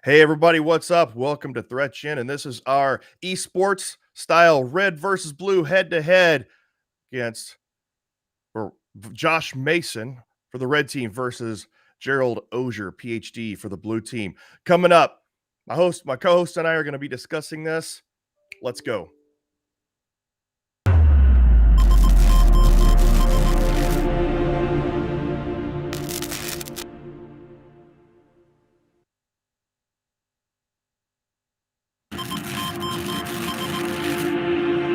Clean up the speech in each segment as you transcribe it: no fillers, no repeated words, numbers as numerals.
Hey everybody, what's up? Welcome to ThreatGEN, and this is our eSports style red versus blue head-to-head against or Josh Mason for the red team versus Gerald Auger, PhD, for the blue team. Coming up, my co-host and I are going to be discussing this. Let's go.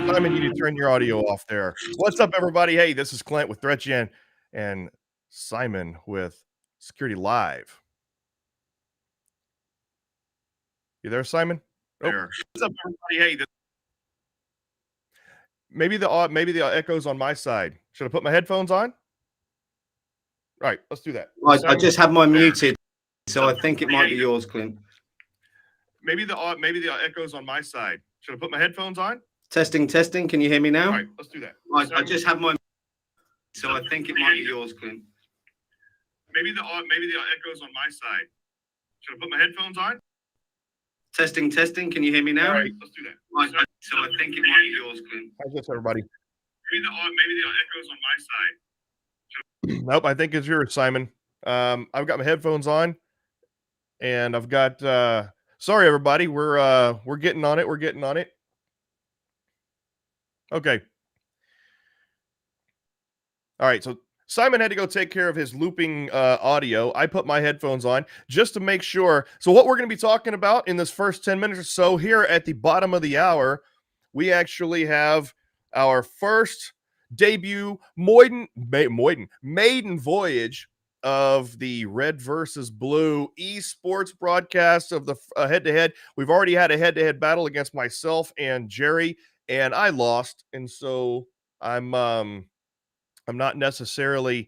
Simon, you need to turn your audio off there. What's up, everybody? Hey, this is Clint with ThreatGEN and Simon with Security Live. You there, Simon? There. What's up, everybody? Hey, maybe the echo's on my side. Should I put my headphones on? All right, let's do that. I just have mine muted, so I think it might be yours, Clint. Maybe the echo's on my side. Should I put my headphones on? Testing. Can you hear me now? All right, let's do that. I just have mine, so I think it might be yours, Clint. Maybe the echo's on my side. Should I put my headphones on? Testing. Can you hear me now? All right, let's do that. So I think it might be yours, Clint. How's this, everybody? maybe the echo's on my side. Nope, I think it's yours, Simon. I've got my headphones on, and I've got. Sorry, everybody. We're getting on it. We're getting on it. Okay. All right. So Simon had to go take care of his looping audio. I put my headphones on just to make sure. So what we're going to be talking about in this first 10 minutes or so here at the bottom of the hour, we actually have our first debut maiden voyage of the red versus blue esports broadcast of the head-to-head. We've already had a head-to-head battle against myself and Jerry, and I lost. And so I'm not necessarily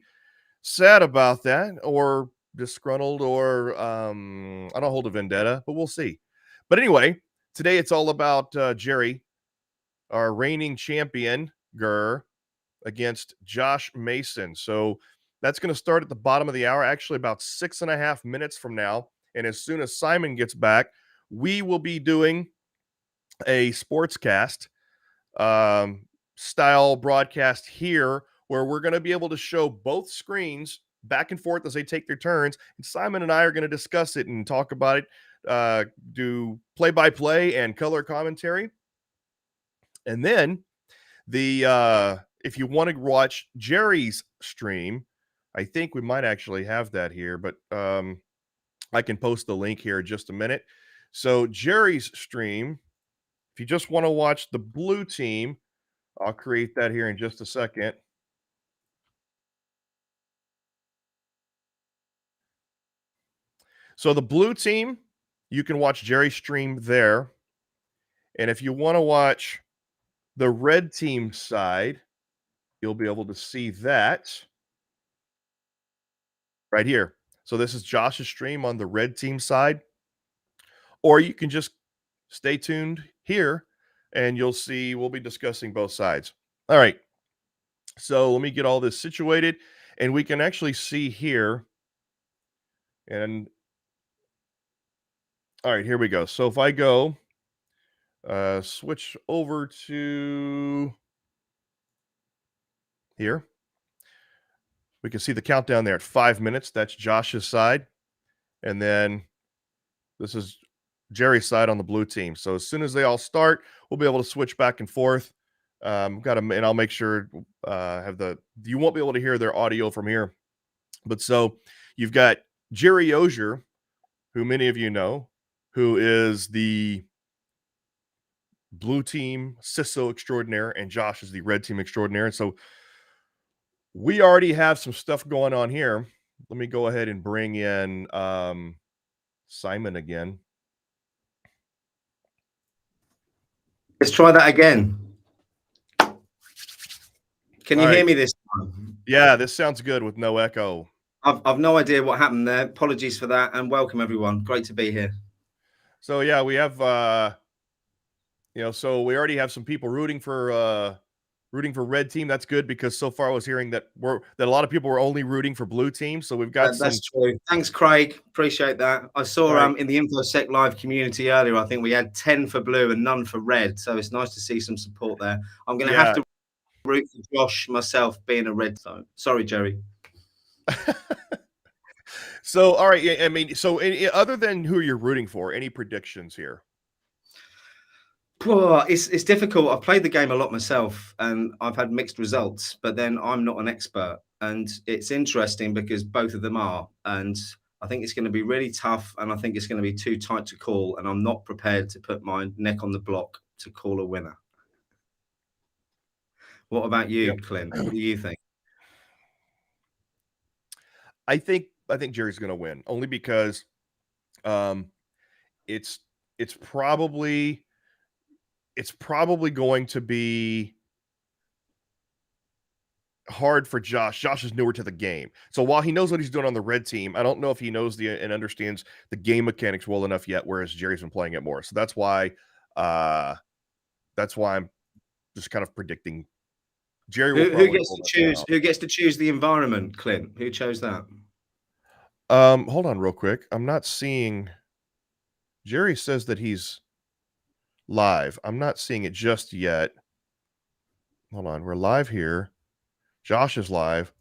sad about that or disgruntled or I don't hold a vendetta, but we'll see. But anyway, today it's all about Jerry, our reigning champion, against Josh Mason. So that's going to start at the bottom of the hour, actually about 6.5 minutes from now. And as soon as Simon gets back, we will be doing a sportscast style broadcast here where we're going to be able to show both screens back and forth as they take their turns. And Simon and I are going to discuss it and talk about it, do play-by-play and color commentary. And then if you want to watch Jerry's stream, I think we might actually have that here, but I can post the link here in just a minute. So Jerry's stream, if you just want to watch the blue team, I'll create that here in just a second. So the blue team, you can watch Jerry's stream there. And if you want to watch the red team side, you'll be able to see that right here. So this is Josh's stream on the red team side. Or you can just stay tuned here and you'll see we'll be discussing both sides. All right. So let me get all this situated and we can actually see here. And all right, here we go. So if I go switch over to here, we can see the countdown there at 5 minutes. That's Josh's side. And then this is Jerry's side on the blue team. So as soon as they all start, we'll be able to switch back and forth. And I'll make sure you won't be able to hear their audio from here. But so you've got Jerry Auger, who many of you know, who is the blue team CISO extraordinaire, and Josh is the red team extraordinaire. And so we already have some stuff going on here. Let me go ahead and bring in Simon again. Let's try that again. Can you hear me this time? Yeah, this sounds good with no echo. I've no idea what happened there. Apologies for that, and welcome everyone. Great to be here. So yeah, we have so we already have some people rooting for rooting for red team. That's good because so far I was hearing that a lot of people were only rooting for blue team. So we've got That's true. Thanks, Craig. Appreciate that. I saw Right. in the InfoSec Live community earlier, I think we had 10 for blue and none for red. So it's nice to see some support there. I'm going to have to root for Josh myself being a red zone. Sorry, Jerry. So, all right. I mean, so other than who you're rooting for, any predictions here? Well, it's difficult. I've played the game a lot myself and I've had mixed results, but then I'm not an expert. And it's interesting because both of them are. And I think it's going to be really tough. And I think it's going to be too tight to call. And I'm not prepared to put my neck on the block to call a winner. What about you, Clint? What do you think? I think Jerry's going to win only because it's probably going to be hard for Josh. Josh is newer to the game. So while he knows what he's doing on the red team, I don't know if he knows and understands the game mechanics well enough yet, whereas Jerry's been playing it more. So that's why I'm just kind of predicting Jerry will Who gets to choose the environment, Clint? Who chose that? Hold on real quick. I'm not seeing. Jerry says that he's live. I'm not seeing it just yet. Hold on. We're live here. Josh is live.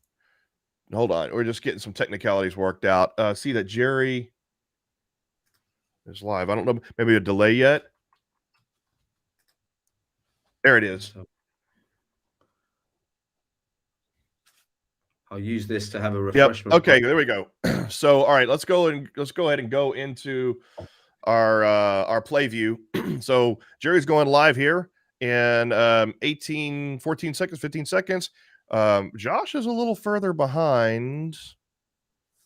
Hold on. We're just getting some technicalities worked out. See that Jerry is live. I don't know. Maybe a delay yet. There it is. I'll use this to have a refreshment. Yep. Okay, there we go. So, all right, let's go ahead and go into our play view. So Jerry's going live here in 14 seconds, 15 seconds. Josh is a little further behind.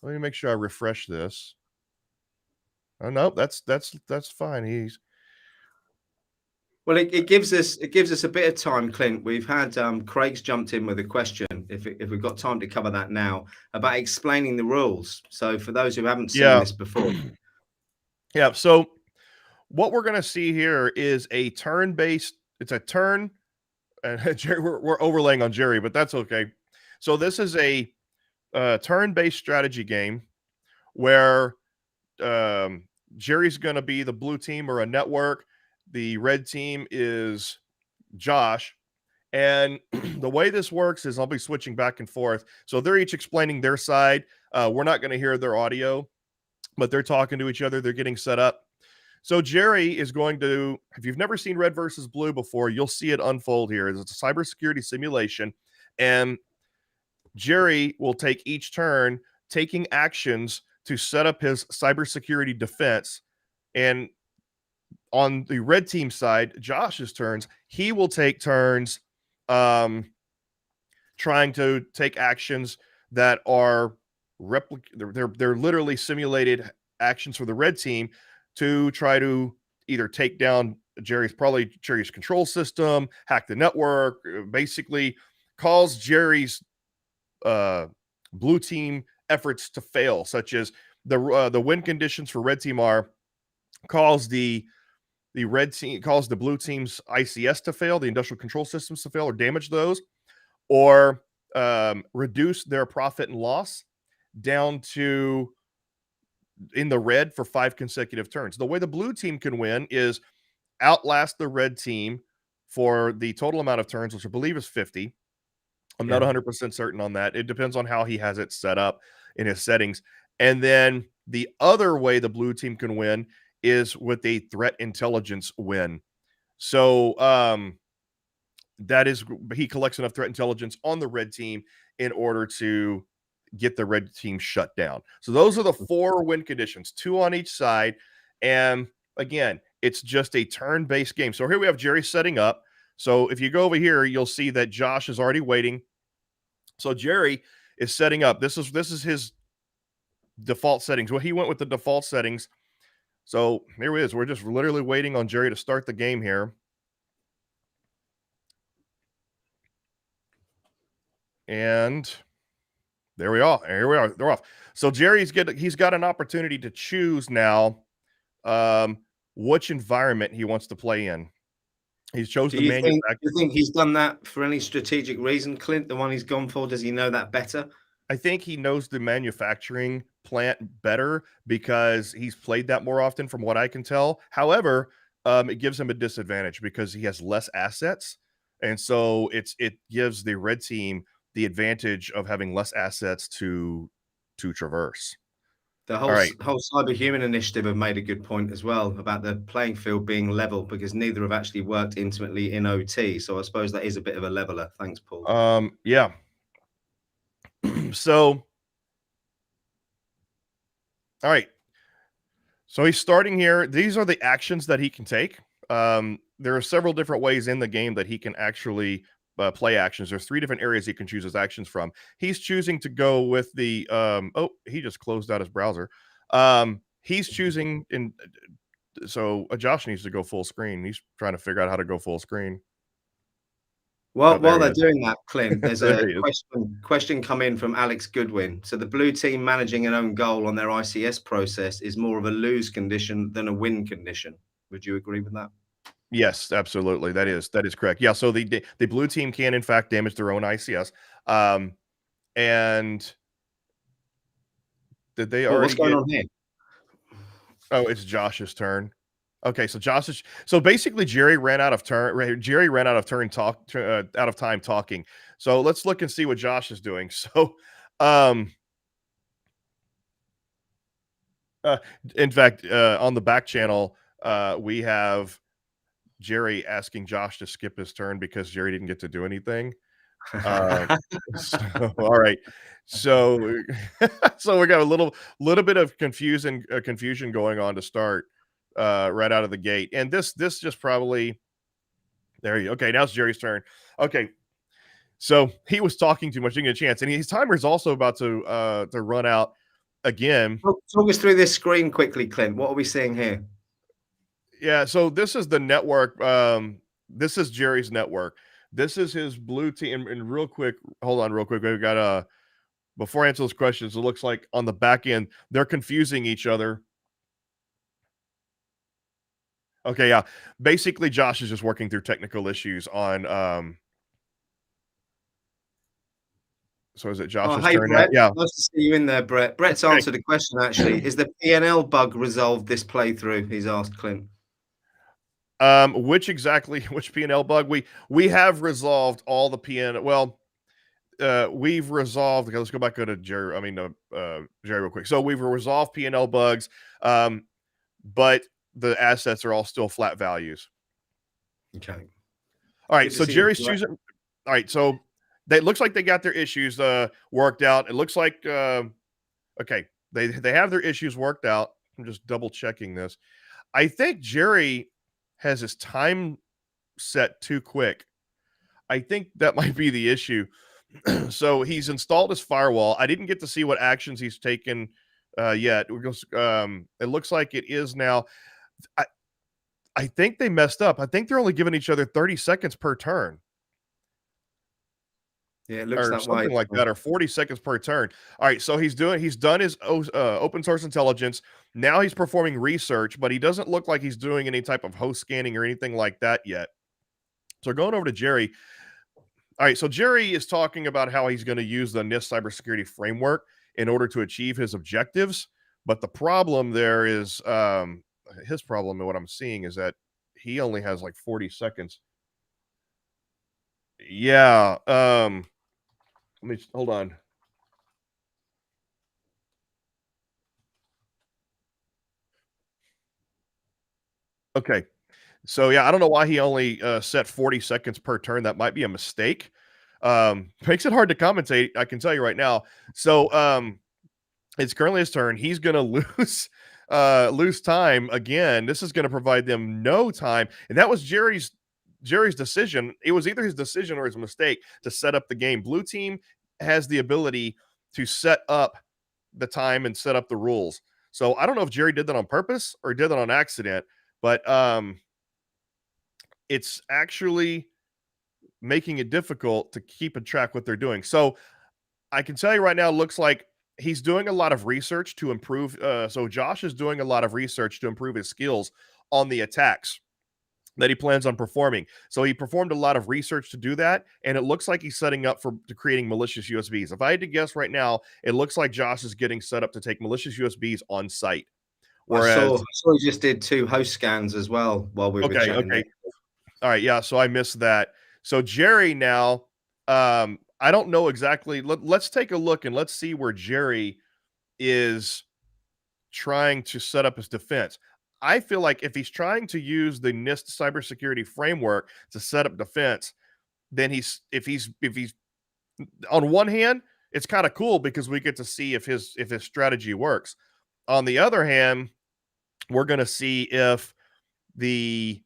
Let me make sure I refresh this. Oh no, that's fine. Well, it gives us a bit of time, Clint. We've had Craig's jumped in with a question, if we've got time to cover that now, about explaining the rules. So for those who haven't seen this before. Yeah, so what we're going to see here is a turn-based, it's a turn, and Jerry, we're overlaying on Jerry, but that's okay. So this is a turn-based strategy game where Jerry's going to be the blue team or a network. The red team is Josh. And the way this works is I'll be switching back and forth. So they're each explaining their side. We're not going to hear their audio, but they're talking to each other. They're getting set up. So Jerry is going to, if you've never seen red versus blue before, you'll see it unfold here. It's a cybersecurity simulation. And Jerry will take each turn taking actions to set up his cybersecurity defense. And on the red team side, Josh's turns, he will take turns trying to take actions that are they're literally simulated actions for the red team to try to either take down Jerry's control system, hack the network, basically cause Jerry's blue team efforts to fail, such as the win conditions for red team are cause the blue team's ICS to fail, the industrial control systems to fail or damage those, or reduce their profit and loss down to in the red for 5 consecutive turns. The way the blue team can win is outlast the red team for the total amount of turns, which I believe is 50. I'm not 100% certain on that. It depends on how he has it set up in his settings. And then the other way the blue team can win is with a threat intelligence win. So that is, he collects enough threat intelligence on the red team in order to get the red team shut down. So those are the 4 win conditions, 2 on each side. And again, it's just a turn-based game. So here we have Jerry setting up. So if you go over here, you'll see that Josh is already waiting. So Jerry is setting up. This is his default settings. Well, he went with the default settings. So here it is. We're just literally waiting on Jerry to start the game here. And there we are. Here we are. They're off. So Jerry's he's got an opportunity to choose now which environment he wants to play in. He's chose Do the you think? manufacturer. Do you think he's done that for any strategic reason, Clint? The one he's gone for, does he know that better? I think he knows the manufacturing plant better because he's played that more often, from what I can tell. However, it gives him a disadvantage because he has less assets, and so it gives the red team the advantage of having less assets to traverse. The All whole right. whole cyberhuman initiative have made a good point as well about the playing field being level because neither have actually worked intimately in OT. So I suppose that is a bit of a leveler. Thanks, Paul. Yeah. So, all right. So he's starting here. These are the actions that he can take. There are several different ways in the game that he can actually play actions. There's 3 different areas he can choose his actions from. He's choosing to go with the oh, he just closed out his browser. He's choosing in so Josh needs to go full screen. He's trying to figure out how to go full screen. Oh, Well, there while he they're is. doing that, Clint, there's There a he is. question come in from Alex Goodwin. So the blue team managing an own goal on their ICS process is more of a lose condition than a win condition. Would you agree with that? Yes, absolutely. That is correct. Yeah, so the blue team can in fact damage their own ICS. And did they Well, what's already going get? on here? Oh, it's Josh's turn. Okay, so Josh is so basically Jerry ran out of turn. Jerry ran out of out of time talking. So let's look and see what Josh is doing. So, um, uh, in fact, on the back channel, we have Jerry asking Josh to skip his turn because Jerry didn't get to do anything. Um, so, all right. So, so we got a little bit of confusion going on to start right out of the gate, and this just probably there you okay. Now it's Jerry's turn. Okay, so he was talking too much, didn't get a chance, and his timer is also about to run out again. Talk us through this screen quickly, Clint. What are we seeing here? Yeah, so this is the network. This is Jerry's network. This is his blue team. And real quick, hold on, real quick. We got before I answer those questions, it looks like on the back end, they're confusing each other. Okay, yeah. Basically, Josh is just working through technical issues on so is it Oh, Josh's hey, turn now? Brett. Yeah. Nice to see you in there, Brett. Brett's Okay. answered a question, actually. Is the PNL bug resolved this playthrough? He's asked Clint. Which P&L bug? We have resolved all the PN. Well, we've resolved. Okay, let's go back to Jerry. Jerry, real quick. So we've resolved P&L bugs, but the assets are all still flat values. Okay. All right, Good to so see you, Jerry's Brett. choosing. All right, so they looks like they got their issues worked out. It looks like okay, they have their issues worked out. I'm just double checking this. I think Jerry has his time set too quick. I think that might be the issue. So he's installed his firewall. I didn't get to see what actions he's taken yet. It looks like it is now. I, I think they messed up. I think they're only giving each other 30 seconds per turn Yeah, it looks or that way. something like that, or 40 seconds per turn. All right, so he's done his open source intelligence. Now he's performing research, but he doesn't look like he's doing any type of host scanning or anything like that yet. So going over to Jerry. All right, so Jerry is talking about how he's going to use the NIST cybersecurity framework in order to achieve his objectives. But the problem there is his problem, and what I'm seeing is that he only has like 40 seconds. Yeah. Let me hold on. Okay. So yeah, I don't know why he only set 40 seconds per turn. That might be a mistake. Makes it hard to commentate. I can tell you right now. So it's currently his turn. He's gonna lose time again. This is gonna provide them no time. And that was Jerry's decision. It was either his decision or his mistake to set up the game. Blue team has the ability to set up the time and set up the rules. So I don't know if Jerry did that on purpose or did that on accident, but it's actually making it difficult to keep a track what they're doing. So I can tell you right now, it looks like he's doing a lot of research to improve. So Josh is doing a lot of research to improve his skills on the attacks. that he plans on performing. So he performed a lot of research to do that, and it looks like he's setting up for creating malicious USBs. If I had to guess right now, it looks like Josh is getting set up to take malicious USBs on site. I Whereas, saw he just did 2 host scans as well while we were okay, chatting there. okay, all right, yeah. So I missed that. So Jerry now, I don't know exactly. Let's take a look and let's see where Jerry is trying to set up his defense. I feel like if he's trying to use the NIST cybersecurity framework to set up defense, then if he's on one hand, it's kind of cool because we get to see if his strategy works. On the other hand, we're going to see if the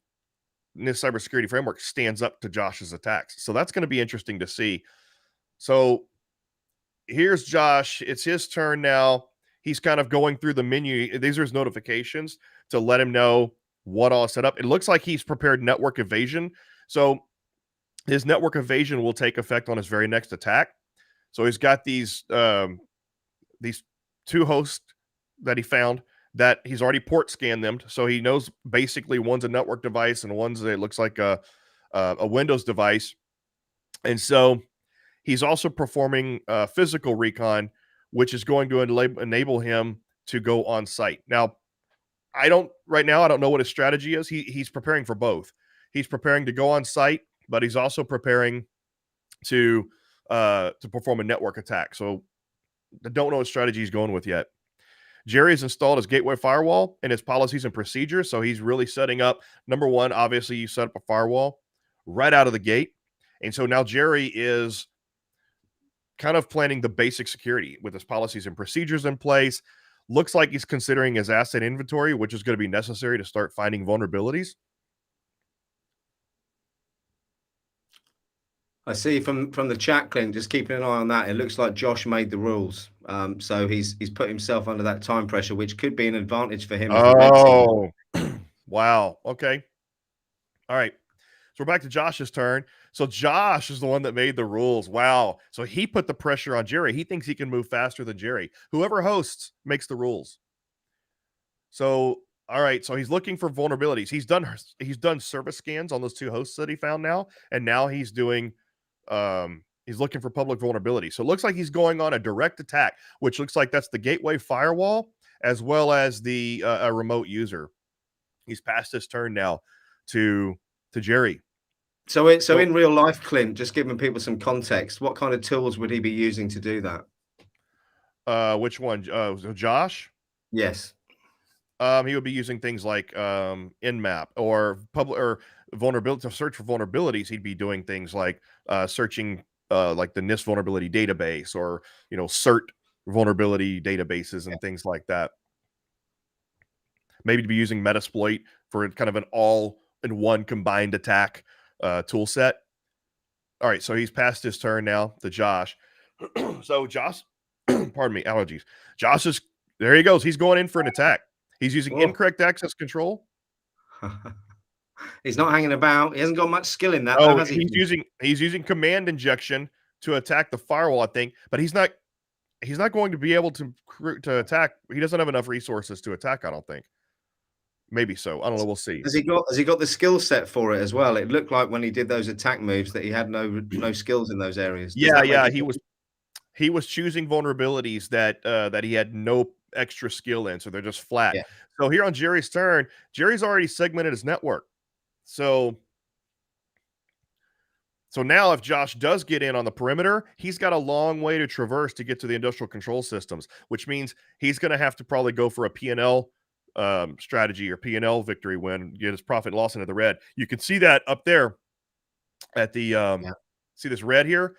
NIST cybersecurity framework stands up to Josh's attacks. So that's going to be interesting to see. So here's Josh. It's his turn now. He's kind of going through the menu. These are his notifications to let him know what all is set up. It looks like he's prepared network evasion. So his network evasion will take effect on his very next attack. So he's got these 2 hosts that he found that he's already port scanned them. So he knows basically one's a network device and one's it looks like a Windows device. And so he's also performing physical recon, which is going to enable him to go on site. Now, I don't know what his strategy is. He's preparing for both. He's preparing to go on site, but he's also preparing to perform a network attack. So I don't know what strategy he's going with yet. Jerry has installed his gateway firewall and his policies and procedures. So he's really setting up, number one, obviously you set up a firewall right out of the gate. And so now Jerry is kind of planning the basic security with his policies and procedures in place. Looks like he's considering his asset inventory, which is going to be necessary to start finding vulnerabilities. I see from the chat, Clint, just keeping an eye on that. It looks like Josh made the rules. So he's put himself under that time pressure, which could be an advantage for him as the red team. Oh, wow. Okay. All right. So we're back to Josh's turn. So Josh is the one that made the rules. Wow. So he put the pressure on Jerry. He thinks he can move faster than Jerry. Whoever hosts makes the rules. So, all right. So he's looking for vulnerabilities. He's done service scans on those 2 hosts that he found now, and now he's doing he's looking for public vulnerability. So it looks like he's going on a direct attack, which looks like that's the gateway firewall as well as the a remote user. He's passed his turn now to Jerry. So in real life, Clint, just giving people some context, what kind of tools would he be using to do that? Which one? So Josh? Yes. He would be using things like Nmap or public or vulnerability to search for vulnerabilities. He'd be doing things like searching like the NIST vulnerability database or CERT vulnerability databases and things like that. Maybe to be using Metasploit for kind of an all-in-one combined attack tool set. All right, so he's passed his turn now to Josh. So Josh, pardon me, allergies. Josh is there. He goes. He's going in for an attack. He's using incorrect access control. He's not hanging about. He hasn't got much skill in that. Oh, though, has he? he's using command injection to attack the firewall, I think, but he's not going to be able to attack. He doesn't have enough resources to attack, I don't think. Maybe so. I don't know. We'll see. Has he got the skill set for it as well? It looked like when he did those attack moves that he had no skills in those areas. Yeah. He was choosing vulnerabilities that he had no extra skill in, so they're just flat. Yeah. So here on Jerry's turn, Jerry's already segmented his network. So now if Josh does get in on the perimeter, he's got a long way to traverse to get to the industrial control systems, which means he's going to have to probably go for a P&L strategy or P&L victory win, get his profit and loss into the red. You can see that up there at the see this red here?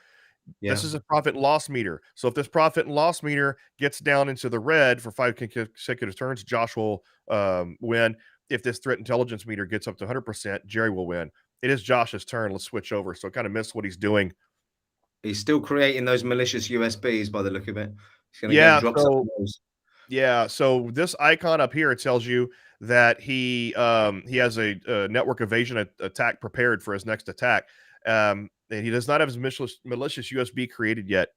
Yeah. This is a profit and loss meter. So if this profit and loss meter gets down into the red for 5 consecutive turns, Josh will win. If this threat intelligence meter gets up to 100%, Jerry will win. It is Josh's turn. Let's switch over. So I kind of missed what he's doing. He's still creating those malicious USBs by the look of it. He's going to go drop some of those. Yeah. So this icon up here, it tells you that he has a network evasion attack prepared for his next attack. And he does not have his malicious USB created yet.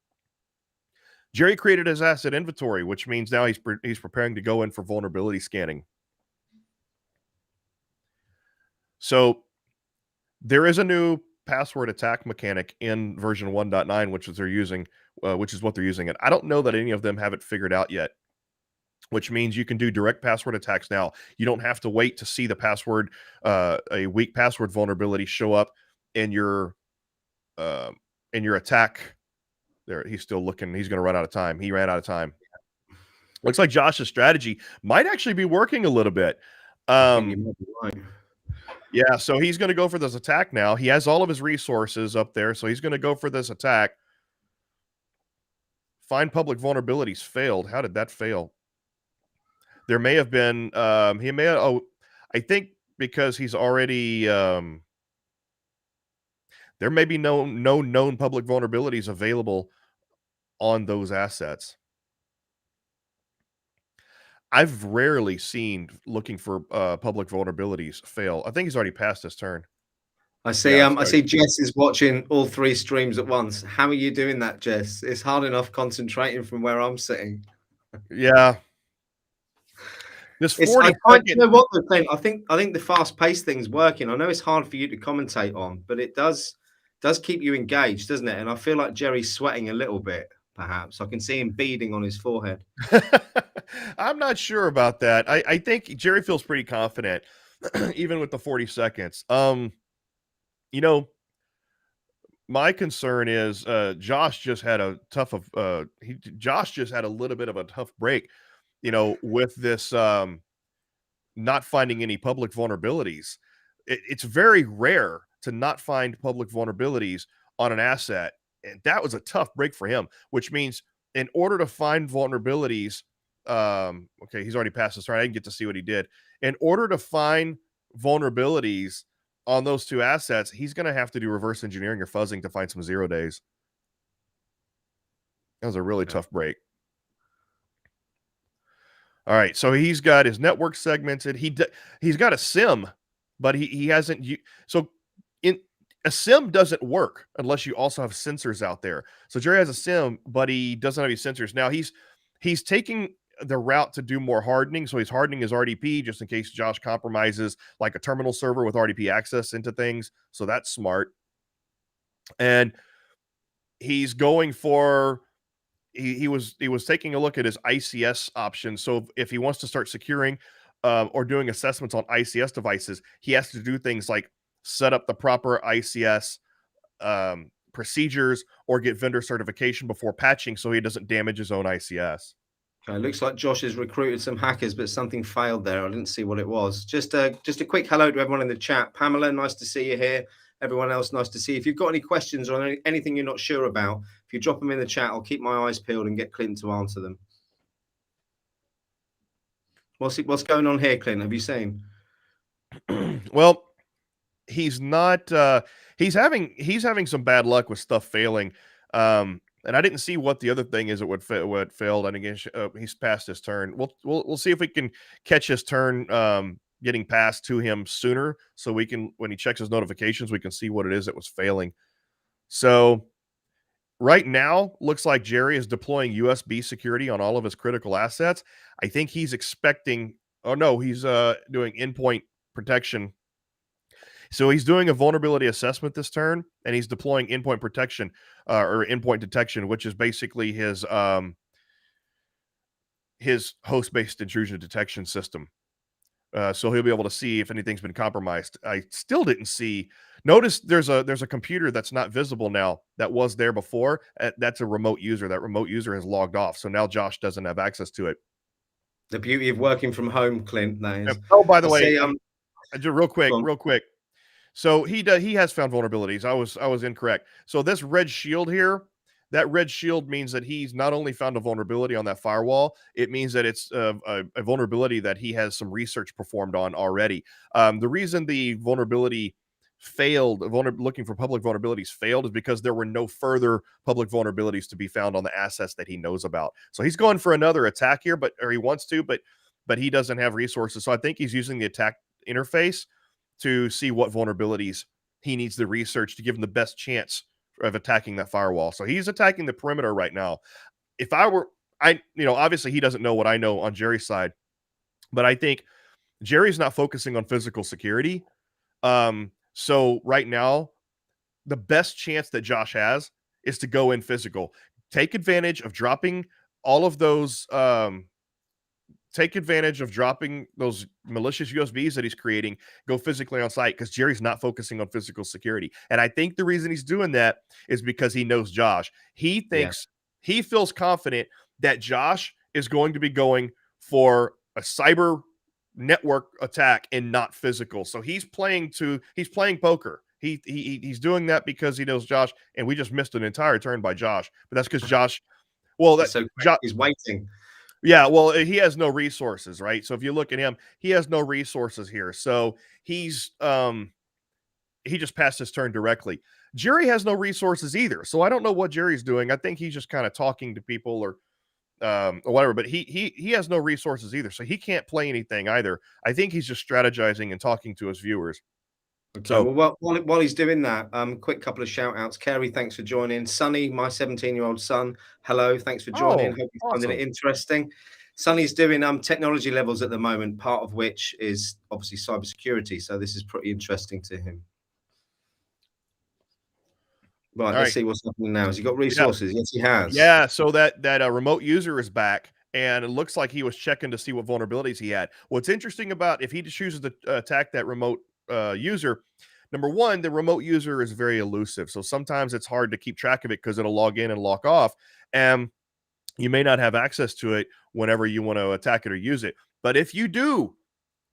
Jerry created his asset inventory, which means now he's preparing to go in for vulnerability scanning. So There is a new password attack mechanic in version 1.9, which is they're using, which is what they're using it. I don't know that any of them have it figured out yet, which means you can do direct password attacks now. You don't have to wait to see the password, a weak password vulnerability show up in your uh, attack. There, he's still looking. He's going to run out of time. He ran out of time. Looks like Josh's strategy might actually be working a little bit. I think you might be right. Yeah, so he's going to go for this attack now. He has all of his resources up there, so he's going to go for this attack. Find public vulnerabilities failed. How did that fail? There may have been, he may have, oh, I think because he's already, there may be no known public vulnerabilities available on those assets. I've rarely seen looking for public vulnerabilities fail. I think he's already passed his turn. I see. Yeah, I see. Jess is watching all 3 streams at once. How are you doing that, Jess? It's hard enough concentrating from where I'm sitting. Yeah. This 40 you know what the thing. I think the fast paced thing's working. I know it's hard for you to commentate on, but it does keep you engaged, doesn't it? And I feel like Jerry's sweating a little bit. Perhaps I can see him beading on his forehead. I'm not sure about that. I think Jerry feels pretty confident, even with the 40 seconds. You know, my concern is Josh just had a tough of Josh just had a little bit of a tough break, with this not finding any public vulnerabilities. It's very rare to not find public vulnerabilities on an asset. And that was a tough break for him, which means in order to find vulnerabilities, okay, he's already passed this turn. I didn't get to see what he did. In order to find vulnerabilities on those 2 assets, he's going to have to do reverse engineering or fuzzing to find some 0 days. That was a really tough break. All right, so he's got his network segmented. He's got a SIM, but he hasn't. So in a SIM doesn't work unless you also have sensors out there. So Jerry has a SIM, but he doesn't have any sensors. Now he's taking the route to do more hardening. So he's hardening his RDP just in case Josh compromises like a terminal server with RDP access into things. So that's smart. And he's going for he was taking a look at his ICS options. So if he wants to start securing or doing assessments on ICS devices, he has to do things like set up the proper ICS procedures or get vendor certification before patching so he doesn't damage his own ICS. Okay, looks like Josh has recruited some hackers, but something failed there. I didn't see what it was. Just a quick hello to everyone in the chat. Pamela, nice to see you here. Everyone else, nice to see you. If you've got any questions or anything you're not sure about, if you drop them in the chat, I'll keep my eyes peeled and get Clinton to answer them. What's going on here, Clinton? Have you seen? Well, he's not. He's having some bad luck with stuff failing. And I didn't see what the other thing is. What failed. And again, he's passed his turn. We'll see if we can catch his turn getting passed to him sooner, so we can, when he checks his notifications, we can see what it is that was failing. So right now, looks like Jerry is deploying USB security on all of his critical assets. I think he's expecting. Oh no, he's doing endpoint protection. So he's doing a vulnerability assessment this turn, and he's deploying endpoint protection or endpoint detection, which is basically his host-based intrusion detection system. So he'll be able to see if anything's been compromised. I still didn't see. Notice there's a computer that's not visible now that was there before. That's a remote user. That remote user has logged off, so now Josh doesn't have access to it. The beauty of working from home, Clint. That is. Oh, by the way, just real quick. So he has found vulnerabilities. I was incorrect. So this red shield here, that red shield means that he's not only found a vulnerability on that firewall, it means that it's a vulnerability that he has some research performed on already. The reason the vulnerability failed, looking for public vulnerabilities failed, is because there were no further public vulnerabilities to be found on the assets that he knows about. So he's going for another attack here, or he wants to, but he doesn't have resources. So I think he's using the attack interface to see what vulnerabilities he needs the research to give him the best chance of attacking that firewall. So he's attacking the perimeter right now. If I were, obviously he doesn't know what I know on Jerry's side, but I think Jerry's not focusing on physical security. So right now, the best chance that Josh has is to go in physical. Take advantage of dropping all of those take advantage of dropping those malicious USBs that he's creating, go physically on site because Jerry's not focusing on physical security. And I think the reason he's doing that is because he knows Josh. He Yeah. thinks he feels confident that Josh is going to be going for a cyber network attack and not physical. So he's playing poker. He's doing that because he knows Josh, and we just missed an entire turn by Josh. But that's because Josh, well, that He's so quick. Josh, He's waiting. yeah, well, he has no resources, right? So if you look at him, he has no resources here. So he just passed his turn directly. Jerry has no resources either. So I don't know what Jerry's doing. I think he's just kind of talking to people or whatever, but he has no resources either. So he can't play anything either. I think he's just strategizing and talking to his viewers. Okay, So well, while he's doing that, quick couple of shout outs. Kerry, thanks for joining. Sonny, my 17-year-old son, hello, thanks for joining. oh, Hope you're finding awesome. it interesting. Sonny's doing technology levels at the moment, part of which is obviously cybersecurity. So this is pretty interesting to him. Right, All let's right. see what's happening now. Has he got Yeah. resources? Yes, he has. Yeah, so that remote user is back, and it looks like he was checking to see what vulnerabilities he had. What's interesting about if he chooses to attack that remote user, number one, the remote user is very elusive, so sometimes it's hard to keep track of it because it'll log in and log off, and you may not have access to it whenever you want to attack it or use it. But if you do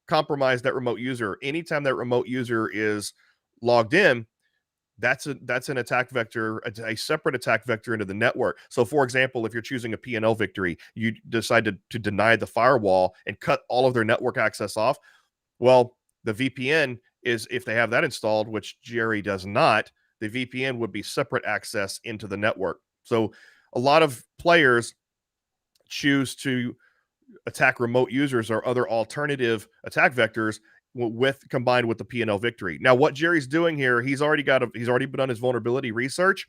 compromise that remote user, anytime that remote user is logged in, that's an attack vector, a separate attack vector into the network. So for example, if you're choosing a P&L victory, you decide to deny the firewall and cut all of their network access off. Well, the VPN is, if they have that installed, which Jerry does not, the VPN would be separate access into the network. So a lot of players choose to attack remote users or other alternative attack vectors with combined with the P&L victory. Now, what Jerry's doing here, he's already been on his vulnerability research,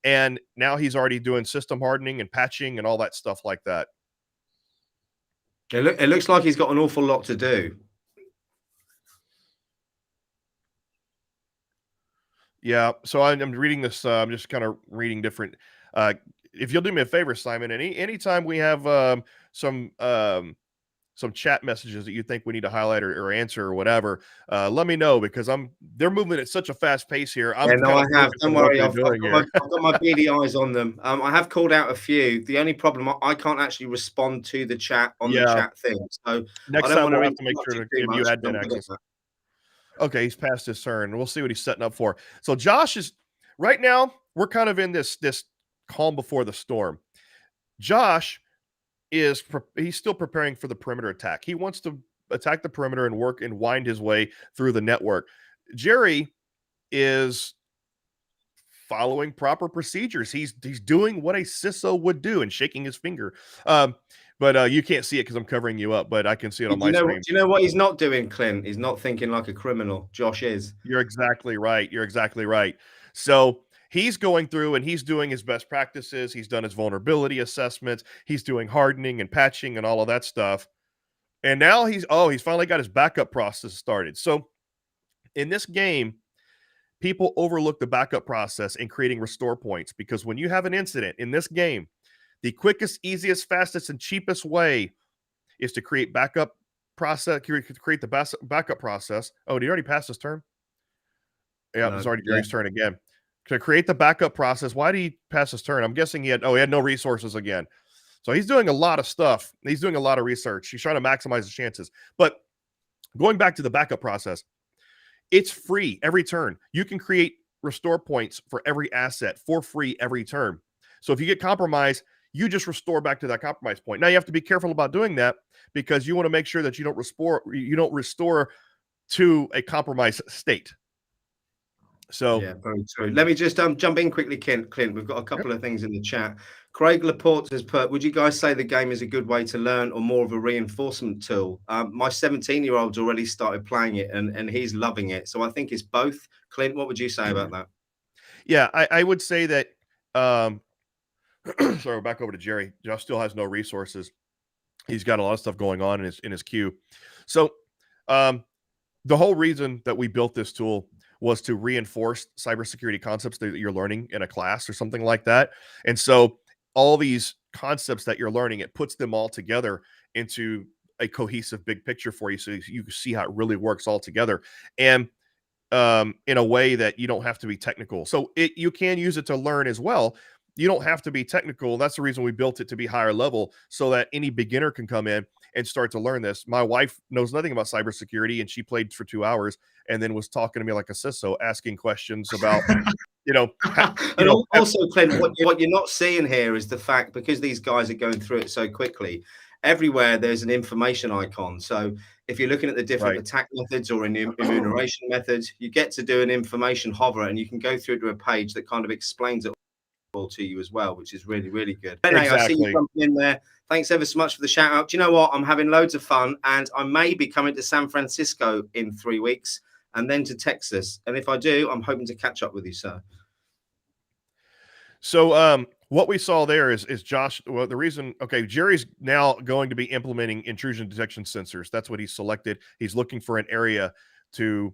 and now he's already doing system hardening and patching and all that stuff like that. It looks like he's got an awful lot to do. Yeah, so I'm reading this. I'm just kind of reading different. If you'll do me a favor, Simon, anytime we have some chat messages that you think we need to highlight or answer or whatever, let me know because they're moving at such a fast pace here. I'm Yeah, no, kind of I have. focused Don't on what worry, they're I've doing here. got my beady eyes on them. I have called out a few. The only problem, I can't actually respond to the chat on the Yeah. chat thing. So I Next don't time want to we'll have to make interrupt sure you to too give you much. admin I'm good at access. that. Okay, he's passed his turn. We'll see what he's setting up for. So Josh is right now. We're kind of in this calm before the storm. Josh he's still preparing for the perimeter attack. He wants to attack the perimeter and work and wind his way through the network. Jerry is following proper procedures. He's doing what a CISO would do and shaking his finger. But you can't see it because I'm covering you up, but I can see it Do on you my know? Do screen. you know what he's not doing, Clint? He's not thinking like a criminal. Josh is. You're exactly right. You're exactly right. So he's going through and he's doing his best practices. He's done his vulnerability assessments. He's doing hardening and patching and all of that stuff. And now he's finally got his backup process started. So in this game, people overlook the backup process in creating restore points because when you have an incident in this game, the quickest, easiest, fastest, and cheapest way is to create backup process, create the backup process. Oh, did he already pass his turn? Yeah, it's No, already yeah. Jerry's turn again. To create the backup process, why did he pass his turn? I'm guessing he had no resources again. So he's doing a lot of stuff. He's doing a lot of research. He's trying to maximize his chances. But going back to the backup process, it's free every turn. You can create restore points for every asset for free every turn. So if you get compromised, you just restore back to that compromise point. Now you have to be careful about doing that because you want to make sure that you don't restore to a compromised state. So Yeah, very true. Let me just jump in quickly, Clint. We've got a couple of things in the chat. Craig Laporte has put, would you guys say the game is a good way to learn or more of a reinforcement tool? My 17-year-old's already started playing it and he's loving it. So I think it's both. Clint, what would you say about that? yeah, I would say that sorry, back over to Jerry. Josh still has no resources. He's got a lot of stuff going on in his queue. So the whole reason that we built this tool was to reinforce cybersecurity concepts that you're learning in a class or something like that. And so all these concepts that you're learning, it puts them all together into a cohesive big picture for you, so you can see how it really works all together. And in a way that you don't have to be technical. So you can use it to learn as well. You don't have to be technical. That's the reason we built it to be higher level, so that any beginner can come in and start to learn this. My wife knows nothing about cybersecurity, and she played for 2 hours and then was talking to me like a CISO, asking questions about, And also, Clint, what you're not seeing here is the fact, because these guys are going through it so quickly, everywhere there's an information icon. So if you're looking at the different Right. attack methods or enumeration methods, you get to do an information hover, and you can go through to a page that kind of explains it all to you as well, which is really, really good. Rene, I see you Exactly. jumping in there. Thanks ever so much for the shout out. Do you know what? I'm having loads of fun, and I may be coming to San Francisco in 3 weeks and then to Texas. And if I do, I'm hoping to catch up with you, sir. So what we saw there is Josh. Well, the reason, okay, Jerry's now going to be implementing intrusion detection sensors. That's what he's selected. He's looking for an area to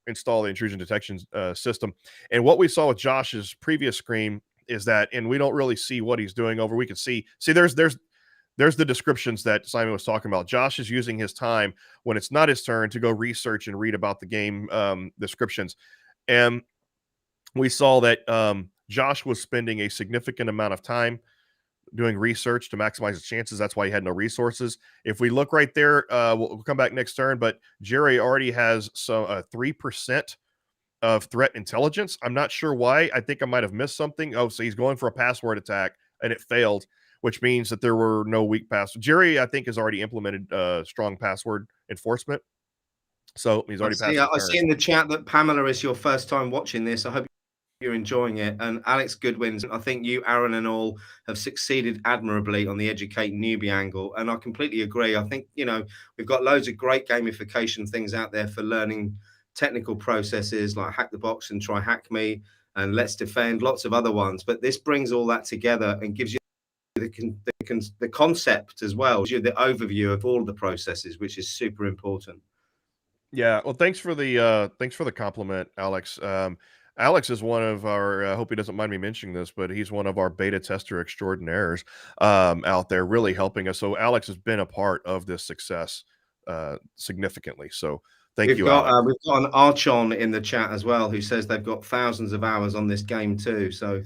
install the intrusion detection system. And what we saw with Josh's previous screen is that, and we don't really see what he's doing over. We can see there's the descriptions that Simon was talking about. Josh is using his time when it's not his turn to go research and read about the game descriptions. And we saw that Josh was spending a significant amount of time doing research to maximize his chances. That's why he had no resources. If we look right there, we'll come back next turn, but Jerry already has 3% of threat intelligence. I'm not sure why. I think I might have missed something. Oh, so he's going for a password attack and it failed, which means that there were no weak passwords. Jerry, I think, has already implemented strong password enforcement. So he's already passed. I see in the chat that Pamela is your first time watching this. I hope you're enjoying it. And Alex Goodwin's, I think you, Aaron, and all have succeeded admirably on the educate newbie angle. And I completely agree. I think, we've got loads of great gamification things out there for learning technical processes like Hack the Box and Try Hack Me and Let's Defend, lots of other ones. But this brings all that together and gives you the concept as well, gives you the overview of all the processes, which is super important. Yeah, well, thanks for the compliment, Alex. Alex is one of our. I hope he doesn't mind me mentioning this, but he's one of our beta tester extraordinaires out there, really helping us. So Alex has been a part of this success significantly. So thank you, Alex. We've got an Archon in the chat as well who says they've got thousands of hours on this game too. So,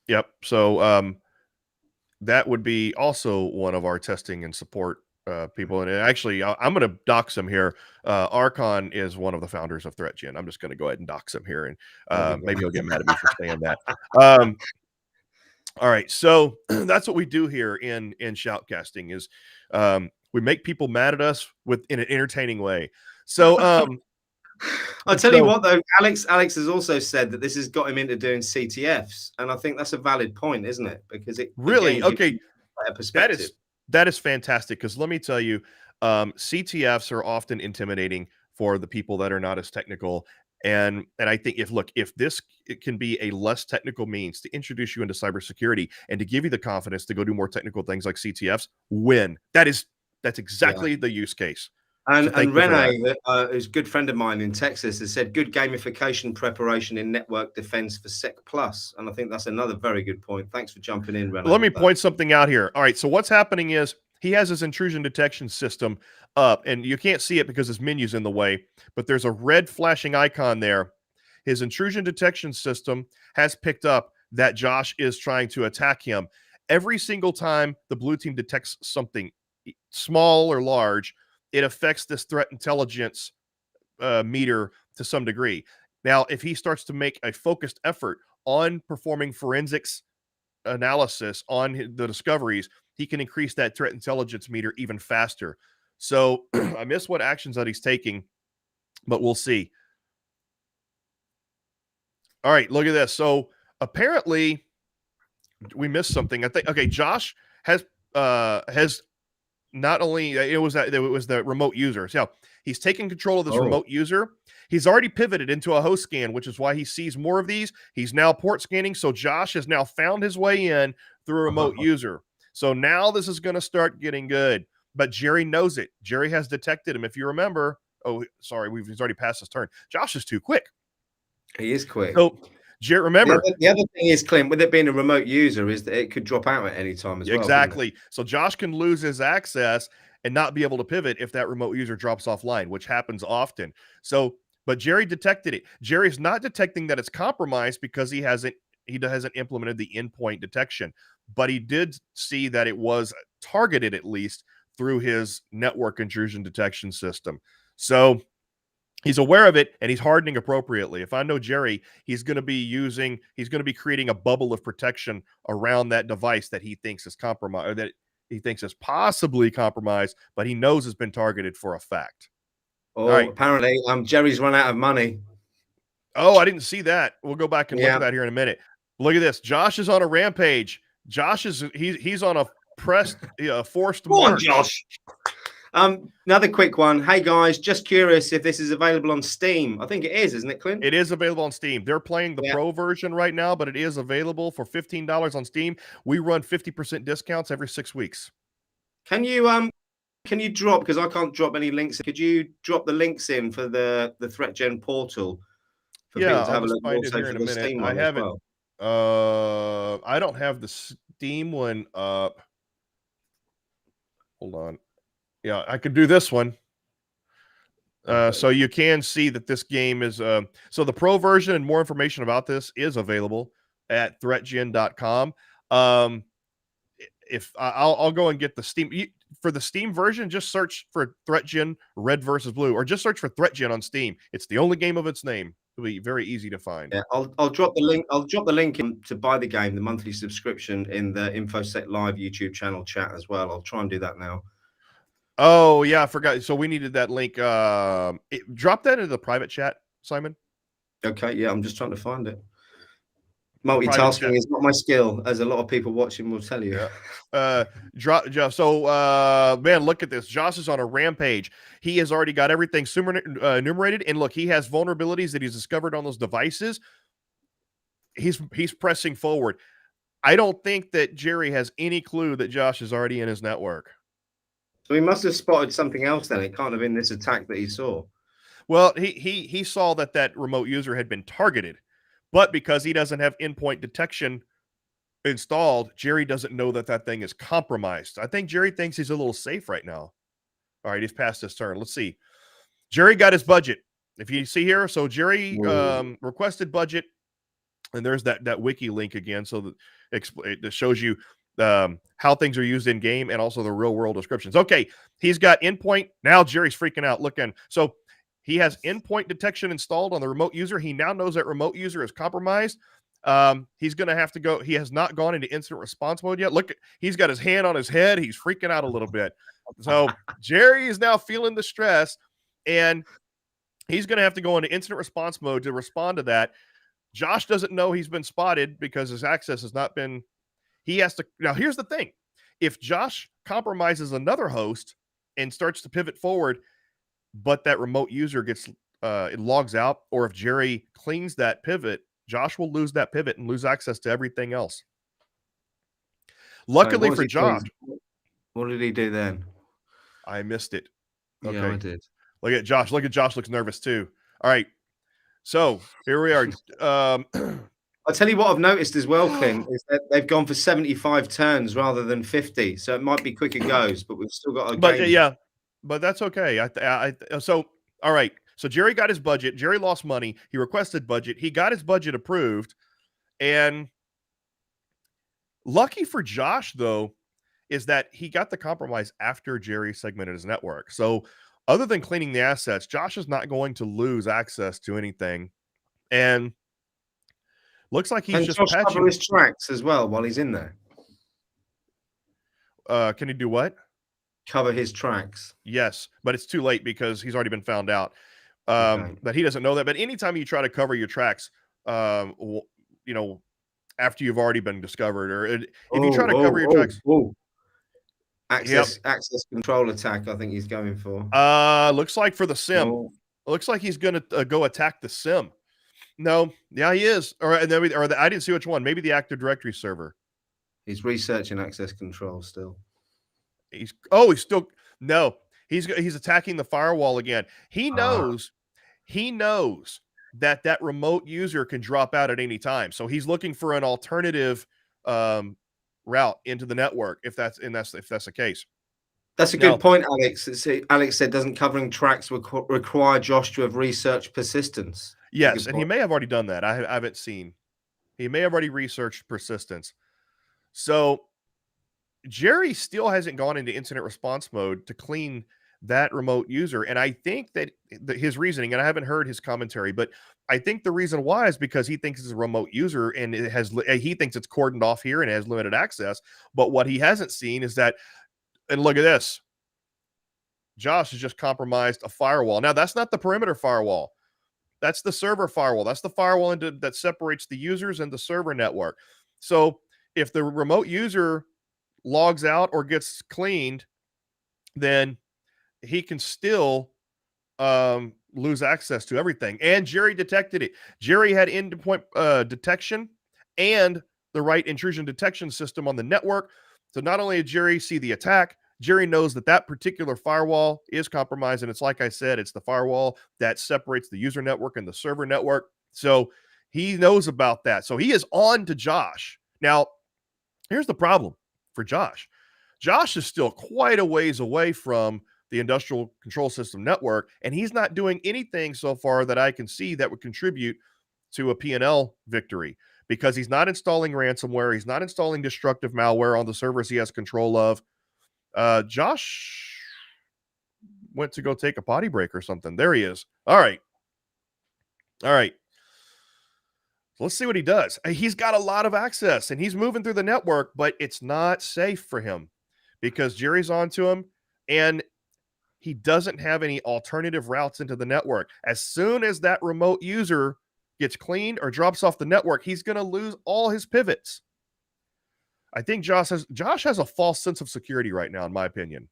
yep. So that would be also one of our testing and support people. And actually, I'm going to dox him here. Archon is one of the founders of ThreatGEN. I'm just going to go ahead and dox him here, and maybe he'll get mad at me for saying that. All right, so that's what we do here in shoutcasting is we make people mad at us in an entertaining way. So I'll tell you what, though, Alex has also said that this has got him into doing CTFs, and I think that's a valid point, isn't it? Because it really, okay, better perspective. That is fantastic, because let me tell you, CTFs are often intimidating for the people that are not as technical. And I think if this can be a less technical means to introduce you into cybersecurity and to give you the confidence to go do more technical things like CTFs, that's exactly the use case. And Rene, who's a good friend of mine in Texas, has said good gamification preparation in network defense for Sec Plus. And I think that's another very good point. Thanks for jumping in, Rene. Let me point something out here. All right, so what's happening is he has his intrusion detection system up, and you can't see it because his menu's in the way, but there's a red flashing icon there. His intrusion detection system has picked up that Josh is trying to attack him. Every single time the blue team detects something small or large, it affects this threat intelligence meter to some degree. Now, if he starts to make a focused effort on performing forensics analysis on the discoveries, he can increase that threat intelligence meter even faster. So I miss what actions that he's taking, but we'll see. All right, look at this. So apparently we missed something. I think, okay, Josh has not only it was the remote user. So he's taking control of this remote user. He's already pivoted into a host scan, which is why he sees more of these. He's now port scanning. So Josh has now found his way in through a remote user. So now this is going to start getting good. But Jerry knows it. Jerry has detected him. If you remember, Oh, sorry, he's already passed his turn. Josh is too quick. He is quick. So, Jared, remember, the other thing is, Clint, with it being a remote user, is that it could drop out at any time as well. exactly. So Josh can lose his access and not be able to pivot if that remote user drops offline, which happens often. So, but Jerry detected it. Jerry's not detecting that it's compromised because he hasn't implemented the endpoint detection, but he did see that it was targeted at least through his network intrusion detection system. So he's aware of it and he's hardening appropriately. If I know Jerry, he's going to be creating a bubble of protection around that device that he thinks is compromised, or that he thinks is possibly compromised, but he knows has been targeted for a fact. Oh, All right. apparently, Jerry's run out of money. Oh, I didn't see that. We'll go back and look Yeah. at that here in a minute. Look at this. Josh is on a rampage. Josh is he's on a forced Go on, march. Josh. Another quick one. Hey guys, just curious if this is available on Steam. I think it is, isn't it, Clint? It is available on Steam. They're playing the pro version right now, but it is available for $15 on Steam. We run 50% discounts every 6 weeks. Can you drop, because I can't drop any links, could you drop the links in for the ThreatGEN portal for people to have a look also for the Steam one as well? I don't have the Steam one up. Hold on. Yeah, I could do this one. So you can see that this game is so the pro version and more information about this is available at threatgen.com. If I'll go and get the Steam for the Steam version, just search for ThreatGEN Red versus Blue, or just search for ThreatGEN on Steam. It's the only game of its name. It'll be very easy to find. Yeah, I'll drop the link. I'll drop the link in to buy the game, the monthly subscription, in the InfoSec Live YouTube channel chat as well. I'll try and do that now. Oh yeah, I forgot. So we needed that link. Drop that into the private chat, Simon. Okay, yeah, I'm just trying to find it. Multitasking is not my skill, as a lot of people watching will tell you. Man, look at this. Josh is on a rampage. He has already got everything enumerated, and look, he has vulnerabilities that he's discovered on those devices. He's pressing forward. I don't think that Jerry has any clue that Josh is already in his network. So he must have spotted something else then. It can't have been this attack that he saw. Well, he saw that remote user had been targeted, but because he doesn't have endpoint detection installed, Jerry doesn't know that thing is compromised. I think Jerry thinks he's a little safe right now. All right, he's passed his turn. Let's see. Jerry got his budget. If you see here, so Jerry requested budget, and there's that wiki link again, so that it shows you how things are used in game and also the real world descriptions. Okay, he's got endpoint. Now Jerry's freaking out. Looking, so he has endpoint detection installed on the remote user. He now knows that remote user is compromised. He's going to have to go. He has not gone into incident response mode yet. Look, he's got his hand on his head. He's freaking out a little bit. So Jerry is now feeling the stress, and he's going to have to go into incident response mode to respond to that. Josh doesn't know he's been spotted because his access has not been. He has to. Now, here's the thing. If Josh compromises another host and starts to pivot forward, but that remote user gets it logs out, or if Jerry cleans that pivot, Josh will lose that pivot and lose access to everything else. Luckily for Josh. What did he do then? I missed it. Okay. Yeah, I did. Look at Josh. Look at Josh looks nervous too. All right. So here we are. I'll tell you what I've noticed as well, Clint, is that they've gone for 75 turns rather than 50. So it might be quicker goes, but we've still got a game. Yeah, but that's okay. So all right. So Jerry got his budget. Jerry lost money. He requested budget. He got his budget approved. And lucky for Josh, though, is that he got the compromise after Jerry segmented his network. So other than cleaning the assets, Josh is not going to lose access to anything. And looks like he's just patching. Cover his tracks as well while he's in there. Can he do what? Cover his tracks. Yes, but it's too late because he's already been found out. But he doesn't know that. But anytime you try to cover your tracks, after you've already been discovered, or if you try to cover your tracks. Access control attack, I think he's going for. Looks like for the SIM. Looks like he's going to go attack the SIM. No, yeah, he is. I didn't see which one. Maybe the Active Directory server. He's researching access control still. He's still no. He's attacking the firewall again. He knows that remote user can drop out at any time. So he's looking for an alternative route into the network if that's the case. That's a Now, good point, Alex. Alex said, doesn't covering tracks require Josh to have researched persistence? yes, and he may have already done that. I haven't seen. He may have already researched persistence. So Jerry still hasn't gone into incident response mode to clean that remote user. And I think that his reasoning, and I haven't heard his commentary, but I think the reason why is because he thinks it's a remote user and he thinks it's cordoned off here and has limited access. But what he hasn't seen is that, and look at this, Josh has just compromised a firewall. Now, that's not the perimeter firewall. That's the server firewall. That's the firewall that separates the users and the server network. So if the remote user logs out or gets cleaned, then he can still lose access to everything. And Jerry detected it. Jerry had endpoint detection and the right intrusion detection system on the network. So not only did Jerry see the attack, Jerry knows that particular firewall is compromised. And it's like I said, it's the firewall that separates the user network and the server network. So he knows about that. So he is on to Josh. Now, here's the problem for Josh. Josh is still quite a ways away from the industrial control system network, and he's not doing anything so far that I can see that would contribute to a P&L victory, because he's not installing ransomware. He's not installing destructive malware on the servers he has control of. Josh went to go take a potty break or something. There he is. All right. Let's see what he does. He's got a lot of access and he's moving through the network, but it's not safe for him because Jerry's onto him and he doesn't have any alternative routes into the network. As soon as that remote user gets cleaned or drops off the network, he's going to lose all his pivots. I think Josh has a false sense of security right now, in my opinion.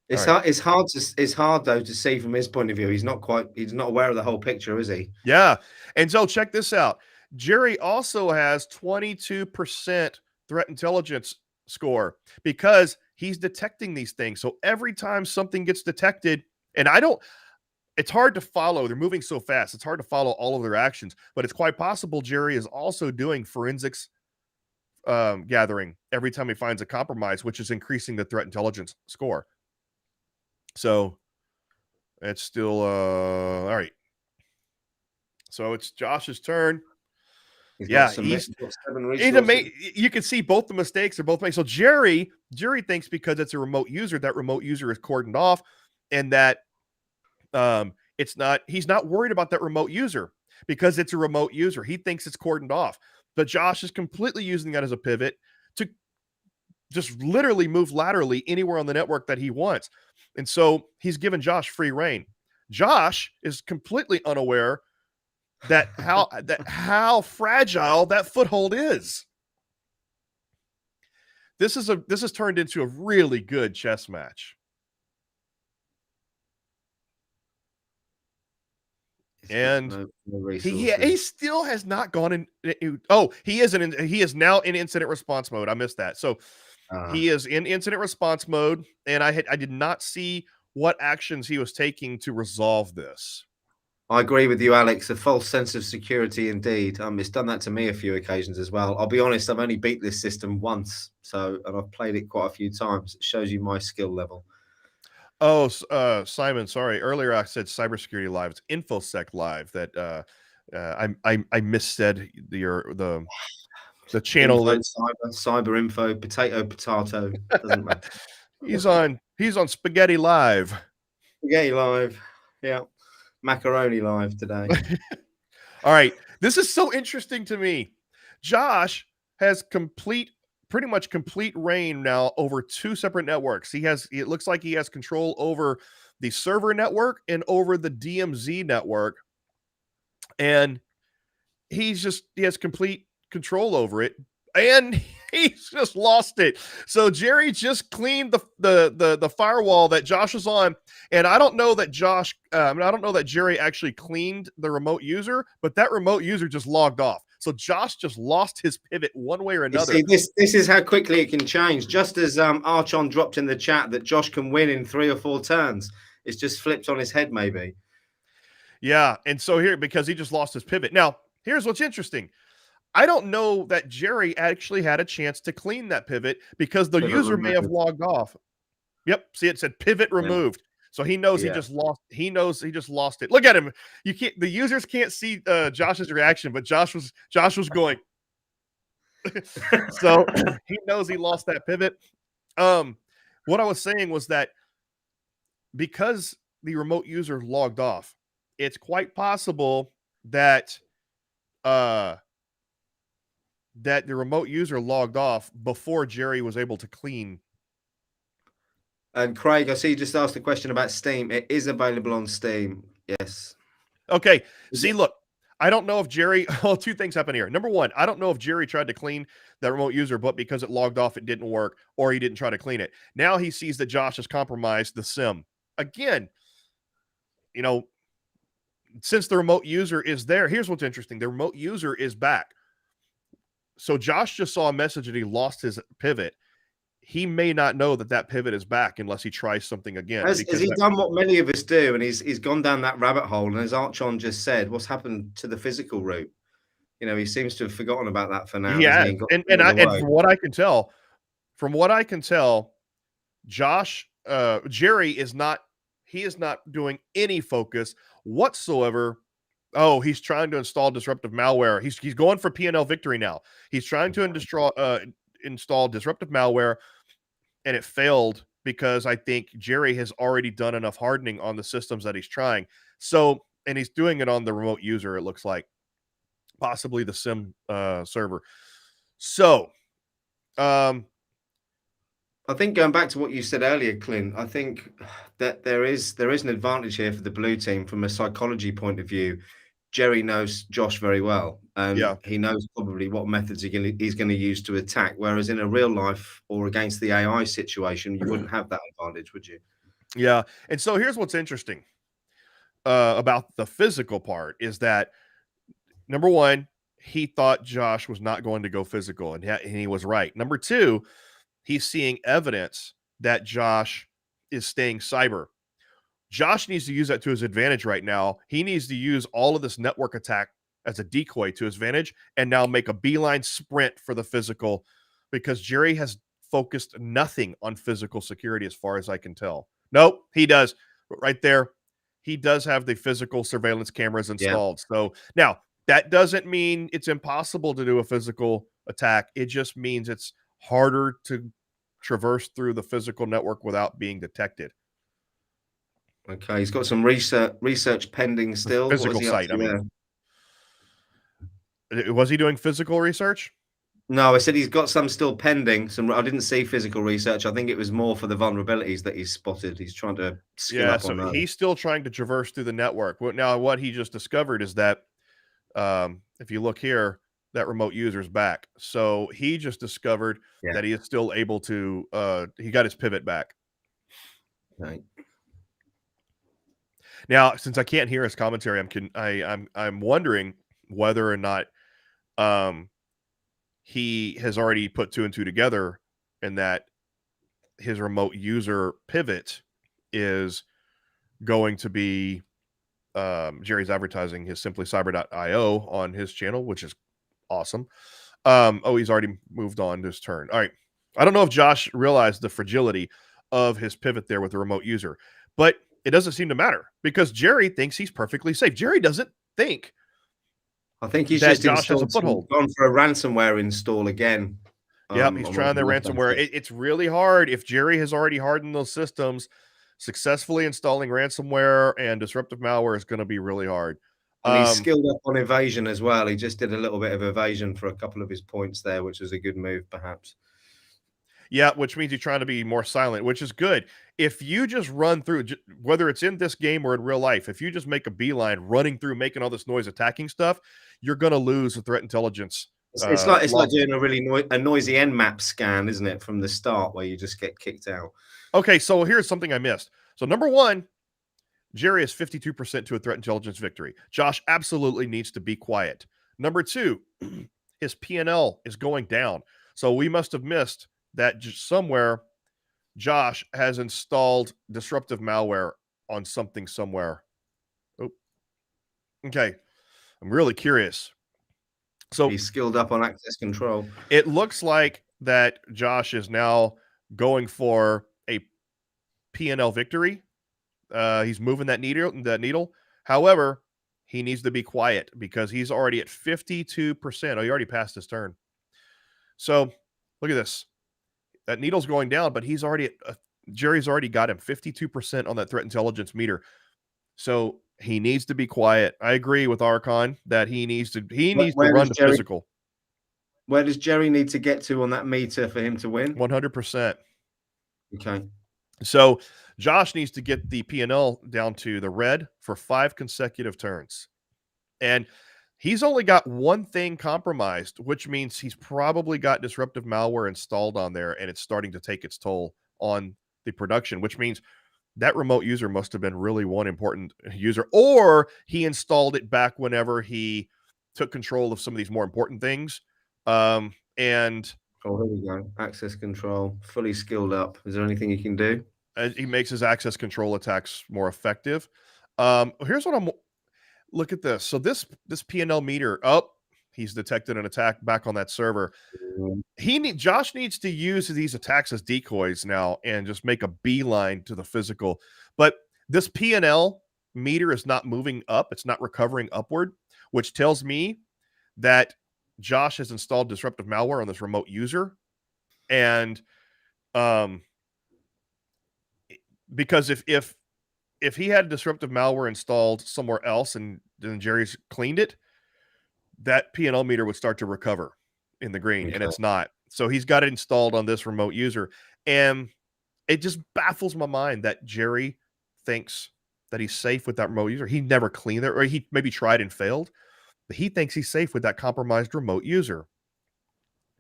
It's hard. It's hard though to see from his point of view. He's not aware of the whole picture, is he? Yeah. And so check this out. Jerry also has 22% threat intelligence score because he's detecting these things. So every time something gets detected, and it's hard to follow. They're moving so fast. It's hard to follow all of their actions, but it's quite possible Jerry is also doing forensics gathering every time he finds a compromise, which is increasing the threat intelligence score. So it's still all right. So it's Josh's turn. He's got 7 resources. You can see both the mistakes are both made. So Jerry thinks because it's a remote user, that remote user is cordoned off, and that he's not worried about that remote user because it's a remote user. He thinks it's cordoned off. But Josh is completely using that as a pivot to just literally move laterally anywhere on the network that he wants. And so he's given Josh free reign. Josh is completely unaware that how fragile that foothold is. This has turned into a really good chess match. And he still has not gone in. Oh, he is now in incident response mode. I missed that. So he is in incident response mode, and I did not see what actions he was taking to resolve this. I agree with you, Alex. A false sense of security, indeed. It's done that to me a few occasions as well. I'll be honest, I've only beat this system once, and I've played it quite a few times. It shows you my skill level. Oh, Simon, sorry. Earlier I said Cybersecurity Live. It's InfoSec Live. That I missaid the channel. Cyber info, potato. Doesn't matter. He's on Spaghetti Live. Spaghetti Live. Yeah. Macaroni Live today. All right. This is so interesting to me. Josh has pretty much complete reign now over two separate networks. It looks like he has control over the server network and over the DMZ network. And he has complete control over it. And he's just lost it. So Jerry just cleaned the firewall that Josh was on, and I don't know that Jerry actually cleaned the remote user, but that remote user just logged off. So Josh just lost his pivot one way or You another. see, this is how quickly it can change. Just as Archon dropped in the chat that Josh can win in 3 or 4 turns, it's just flipped on his head, maybe. Yeah, and so here, because he just lost his pivot. Now, here's what's interesting. I don't know that Jerry actually had a chance to clean that pivot because the Pivot user may have removed. logged off. Yep. See, it said pivot removed. So he knows he just lost. He knows he just lost it. Look at him. You can't. The users can't see Josh's reaction, but Josh was going. So he knows he lost that pivot. What I was saying was that because the remote user logged off, it's quite possible that that the remote user logged off before Jerry was able to clean. And Craig, I see you just asked a question about Steam. It is available on Steam. Yes. Okay. See, look, I don't know if Jerry, well, two things happen here. Number one, I don't know if Jerry tried to clean that remote user, but because it logged off, it didn't work, or he didn't try to clean it. Now he sees that Josh has compromised the sim. Again, you know, since the remote user is there, here's what's interesting. The remote user is back. So Josh just saw a message that he lost his pivot. He may not know that that pivot is back unless he tries something again. Has he done what many of us do, and he's gone down that rabbit hole? And as Archon just said, what's happened to the physical route? You know, he seems to have forgotten about that for now. He has, and from what I can tell, Josh, Jerry is not. He is not doing any focus whatsoever. Oh, he's trying to install disruptive malware. He's going for P&L victory now. He's trying to install disruptive malware, and it failed because I think Jerry has already done enough hardening on the systems that he's trying. So, and he's doing it on the remote user, it looks like, possibly the SIM server. So, I think going back to what you said earlier, Clint, I think that there is an advantage here for the blue team from a psychology point of view. Jerry knows Josh very well, and he knows probably what methods he's going to use to attack. Whereas in a real life or against the AI situation, you wouldn't have that advantage, would you? Yeah. And so here's what's interesting about the physical part is that, number one, he thought Josh was not going to go physical, and he was right. Number two, he's seeing evidence that Josh is staying cyber. Josh needs to use that to his advantage right now. He needs to use all of this network attack as a decoy to his advantage and now make a beeline sprint for the physical, because Jerry has focused nothing on physical security as far as I can tell. Nope, he does. Right there, he does have the physical surveillance cameras installed. So now that doesn't mean it's impossible to do a physical attack. It just means it's harder to traverse through the physical network without being detected. Okay, he's got some research pending still. Physical site, I mean. Was he doing physical research? No, I said he's got some still pending. I didn't see physical research. I think it was more for the vulnerabilities that he's spotted. He's trying to skill up on those. He's still trying to traverse through the network. Now, what he just discovered is that if you look here, that remote user's back. So he just discovered that he is still able to. He got his pivot back. Right. Now, since I can't hear his commentary, I'm wondering whether or not he has already put two and two together, and that his remote user pivot is going to be Jerry's advertising his simplycyber.io on his channel, which is awesome. He's already moved on to his turn. All right. I don't know if Josh realized the fragility of his pivot there with the remote user, but it doesn't seem to matter because Jerry thinks he's perfectly safe. Jerry doesn't think. I think he's that just Josh has a foothold. Gone for a ransomware install again. Yep, he's trying their ransomware. It's really hard if Jerry has already hardened those systems. Successfully installing ransomware and disruptive malware is going to be really hard. And he's skilled up on evasion as well. He just did a little bit of evasion for a couple of his points there, which was a good move, perhaps. Yeah, which means you're trying to be more silent, which is good. If you just run through, whether it's in this game or in real life, if you just make a beeline running through, making all this noise, attacking stuff, you're going to lose the threat intelligence. It's like doing a really noisy Nmap scan, isn't it, from the start, where you just get kicked out. Okay, so here's something I missed. So number one, Jerry is 52% to a threat intelligence victory. Josh absolutely needs to be quiet. Number two, his P&L is going down. So we must have missed that just somewhere Josh has installed disruptive malware on something somewhere. Oh, okay. I'm really curious. So He's skilled up on access control. it looks like that Josh is now going for a P&L victory. He's moving that needle. However, he needs to be quiet because he's already at 52%. Oh, he already passed his turn. So look at this. That needle's going down, but he's already Jerry's already got him 52% on that threat intelligence meter. So he needs to be quiet. I agree with Archon that he needs to run the physical. Where does Jerry need to get to on that meter for him to win? 100%. Okay. So Josh needs to get the P&L down to the red for 5 consecutive turns. And he's only got one thing compromised, which means he's probably got disruptive malware installed on there, and it's starting to take its toll on the production, which means that remote user must have been really one important user, or he installed it back whenever he took control of some of these more important things. And oh, here we go. Access control, fully skilled up. Is there anything you can do? He makes his access control attacks more effective. Here's what look at this. So this P&L meter, he's detected an attack back on that server. Josh needs to use these attacks as decoys now and just make a beeline to the physical. But this P&L meter is not moving up. It's not recovering upward, which tells me that Josh has installed disruptive malware on this remote user. And because if he had disruptive malware installed somewhere else and then Jerry's cleaned it, that P&L meter would start to recover in the green, and it's not. So he's got it installed on this remote user. And it just baffles my mind that Jerry thinks that he's safe with that remote user. He never cleaned it, or he maybe tried and failed, but he thinks he's safe with that compromised remote user.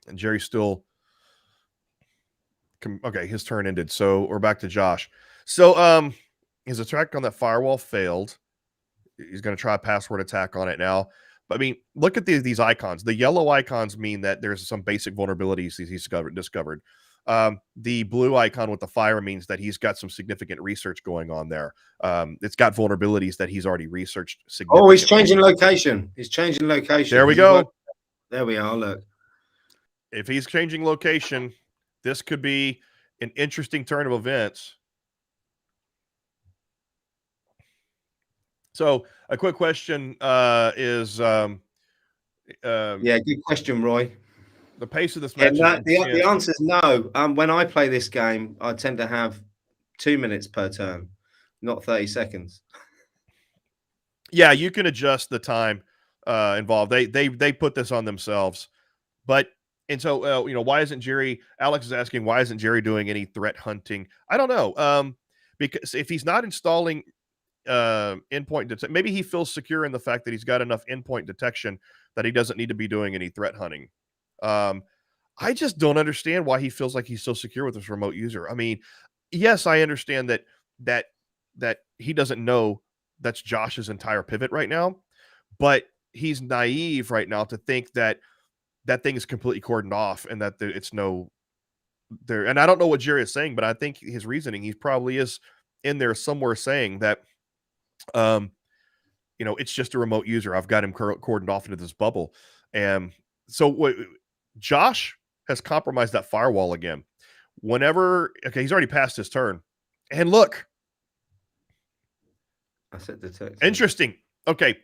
And Jerry's still... Okay, his turn ended. So we're back to Josh. So his attack on that firewall failed. He's going to try a password attack on it now. But I mean, look at these icons. The yellow icons mean that there's some basic vulnerabilities he's discovered. The blue icon with the fire means that he's got some significant research going on there. It's got vulnerabilities that he's already researched. Oh, he's changing location. He's changing location. There we go. There we are. Look. If he's changing location, this could be an interesting turn of events. So a quick question is... yeah, good question, Roy. The pace of this match... the answer is no. When I play this game, I tend to have 2 minutes per turn, not 30 seconds. Yeah, you can adjust the time involved. They put this on themselves. But... And so, why isn't Jerry... Alex is asking, why isn't Jerry doing any threat hunting? I don't know. Because if he's not installing endpoint detection, maybe he feels secure in the fact that he's got enough endpoint detection that he doesn't need to be doing any threat hunting. I just don't understand why he feels like he's so secure with this remote user. I mean, yes, I understand that he doesn't know that's Josh's entire pivot right now, but he's naive right now to think that thing is completely cordoned off and that it's no there. And I don't know what Jerry is saying, but I think his reasoning, he probably is in there somewhere saying that, it's just a remote user. I've got him cordoned off into this bubble. And so Josh has compromised that firewall again. He's already passed his turn. And look. Asset detection. Interesting. Okay.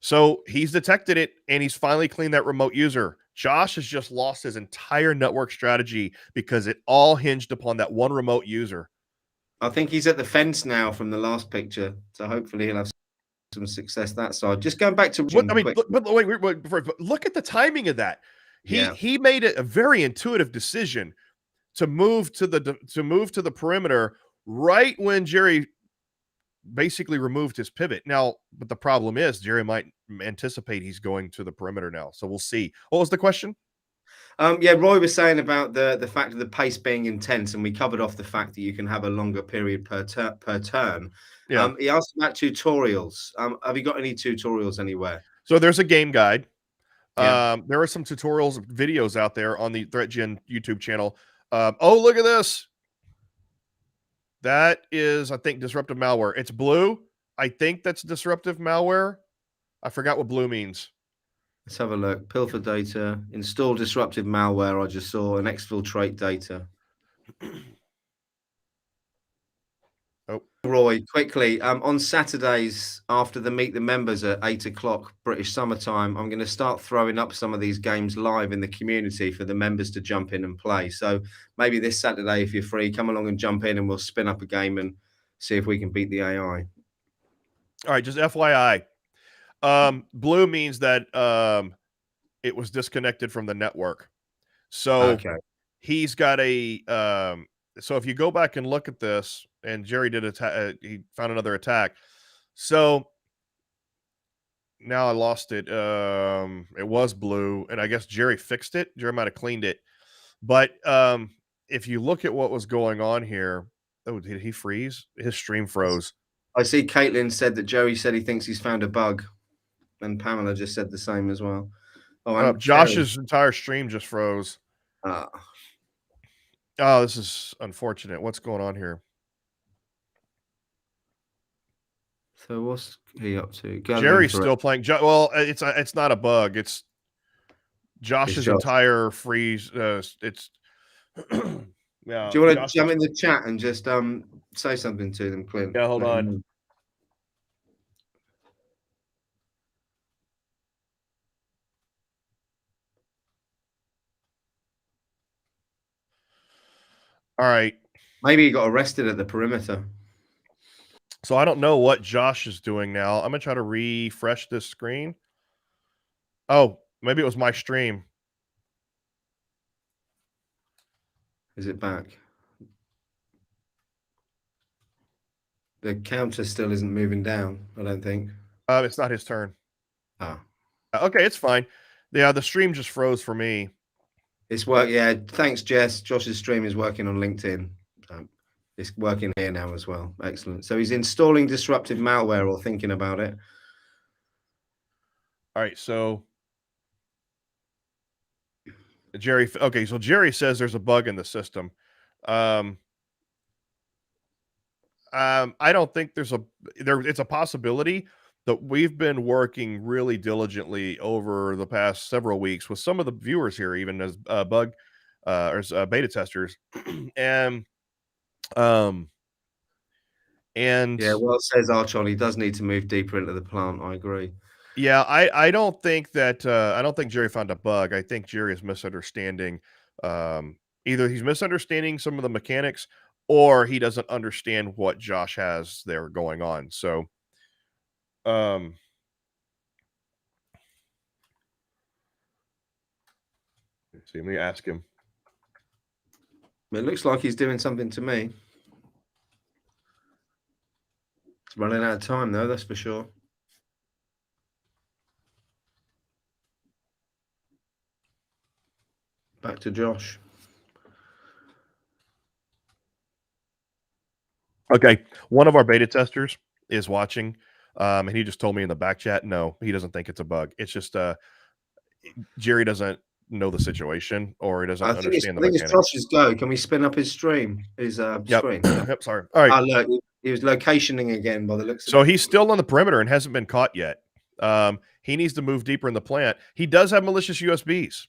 So he's detected it, and he's finally cleaned that remote user. Josh has just lost his entire network strategy because it all hinged upon that one remote user. I think he's at the fence now from the last picture, so hopefully he'll have some success that side. Just going back to but look at the timing of that. He made it a very intuitive decision to move to the perimeter right when Jerry basically removed his pivot. Now, but the problem is Jerry might anticipate he's going to the perimeter now. So we'll see. What was the question? Roy was saying about the fact of the pace being intense, and we covered off the fact that you can have a longer period per turn. Yeah. He asked about tutorials. Have you got any tutorials anywhere? So there's a game guide. Yeah. There are some tutorials, videos out there on the ThreatGEN YouTube channel. Oh, look at this. That is, I think, disruptive malware. It's blue. I think that's disruptive malware. I forgot what blue means. Let's have a look. Pilfer data, install disruptive malware. I just saw an exfiltrate data. Oh, Roy, quickly, on Saturdays after the Meet the Members at 8 o'clock British summertime, I'm going to start throwing up some of these games live in the community for the members to jump in and play. So maybe this Saturday, if you're free, come along and jump in and we'll spin up a game and see if we can beat the AI. all right. Just FYI. Blue means that it was disconnected from the network. So Okay. he's got a so if you go back and look at this, and Jerry did he found another attack. So now I lost it. It was blue, and I guess Jerry fixed it. Jerry might have cleaned it. But if you look at what was going on here, oh, did he freeze? His stream froze. I see Caitlin said that Joey said he thinks he's found a bug, and Pamela just said the same as well. Oh, and Josh's entire stream just froze. Ah. Oh, this is unfortunate. What's going on here? So what's he up to? Jerry's still playing. Well, it's not a bug. It's Josh's Josh. entire freeze. It's yeah. Do you want to jump in the chat and just say something to them, Clint? Yeah, hold on. All right. Maybe he got arrested at the perimeter. So I don't know what Josh is doing now. I'm gonna try to refresh this screen. Oh, maybe it was my stream. Is it back? The counter still isn't moving down, I don't think. It's not his turn. Ah. Okay, it's fine. Yeah, the stream just froze for me. It's work. Yeah, thanks, Jess. Josh's stream is working on LinkedIn. It's working here now as well. Excellent. So he's installing disruptive malware or thinking about it. All right, so Jerry. Okay, so Jerry says there's a bug in the system. I don't think there's it's a possibility that we've been working really diligently over the past several weeks with some of the viewers here, even as bug or as beta testers, and yeah, well, says Archon, he does need to move deeper into the plant. I agree. Yeah, I don't think that I don't think Jerry found a bug. I think Jerry is misunderstanding. Either he's misunderstanding some of the mechanics, or he doesn't understand what Josh has there going on. So, let's see. Let me ask him. It looks like he's doing something to me. It's running out of time, though. That's for sure. Back to Josh. Okay, one of our beta testers is watching, and he just told me in the back chat, no, he doesn't think it's a bug. It's just Jerry doesn't know the situation, or he doesn't understand the mechanics. It's Josh's go. Can we spin up his stream? His screen. Yep, sorry. All right. Look, he was locationing again by the looks of it. So he's still on the perimeter and hasn't been caught yet. He needs to move deeper in the plant. He does have malicious USBs.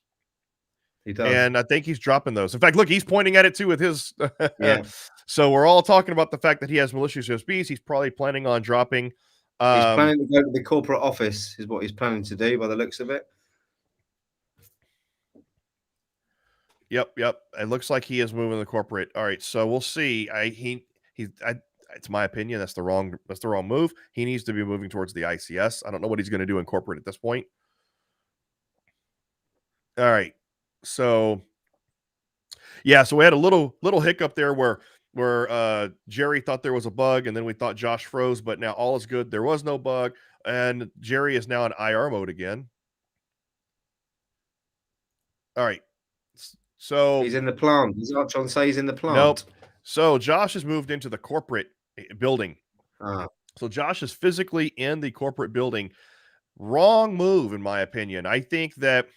He does. And I think he's dropping those. In fact, look, he's pointing at it too with his. Yeah. So we're all talking about the fact that he has malicious USBs. He's probably planning on dropping. He's planning to go to the corporate office, is what he's planning to do by the looks of it. Yep. It looks like he is moving the corporate. All right, so we'll see. It's my opinion that's the wrong move. He needs to be moving towards the ICS. I don't know what he's going to do in corporate at this point. All right, so yeah, so we had a little hiccup there where Jerry thought there was a bug, and then we thought Josh froze, but now all is good. There was no bug, and Jerry is now in IR mode again. All right. So he's in the plant. Does Archon say he's in the plant? Nope. So Josh has moved into the corporate building. Ah. So Josh is physically in the corporate building Wrong move, in my opinion. I think that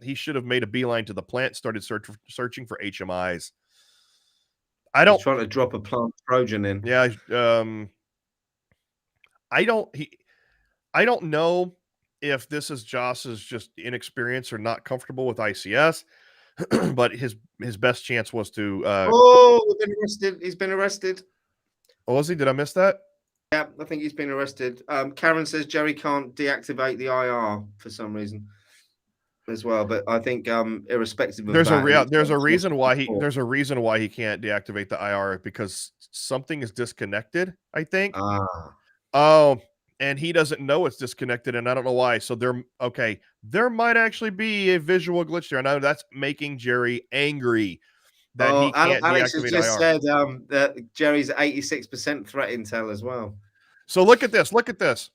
he should have made a beeline to the plant, started searching for HMIs. I He's don't. trying to drop a plant Trojan in. Yeah. I don't. I don't know if this is Josh's just inexperience or not comfortable with ICS, but his best chance was to. Oh, we've been arrested. He's been arrested. Oh, was he? Did I miss that? Yeah, I think he's been arrested. Karen says Jerry can't deactivate the IR for some reason as well, but I think irrespective of There's that, there's a reason why he can't deactivate the IR because something is disconnected, I think. Ah, Oh, and he doesn't know it's disconnected, and I don't know why. So there might actually be a visual glitch there. I know that's making Jerry angry that he can't Alex has deactivate just IR. said that Jerry's 86% threat intel as well. So look at this. Look at this.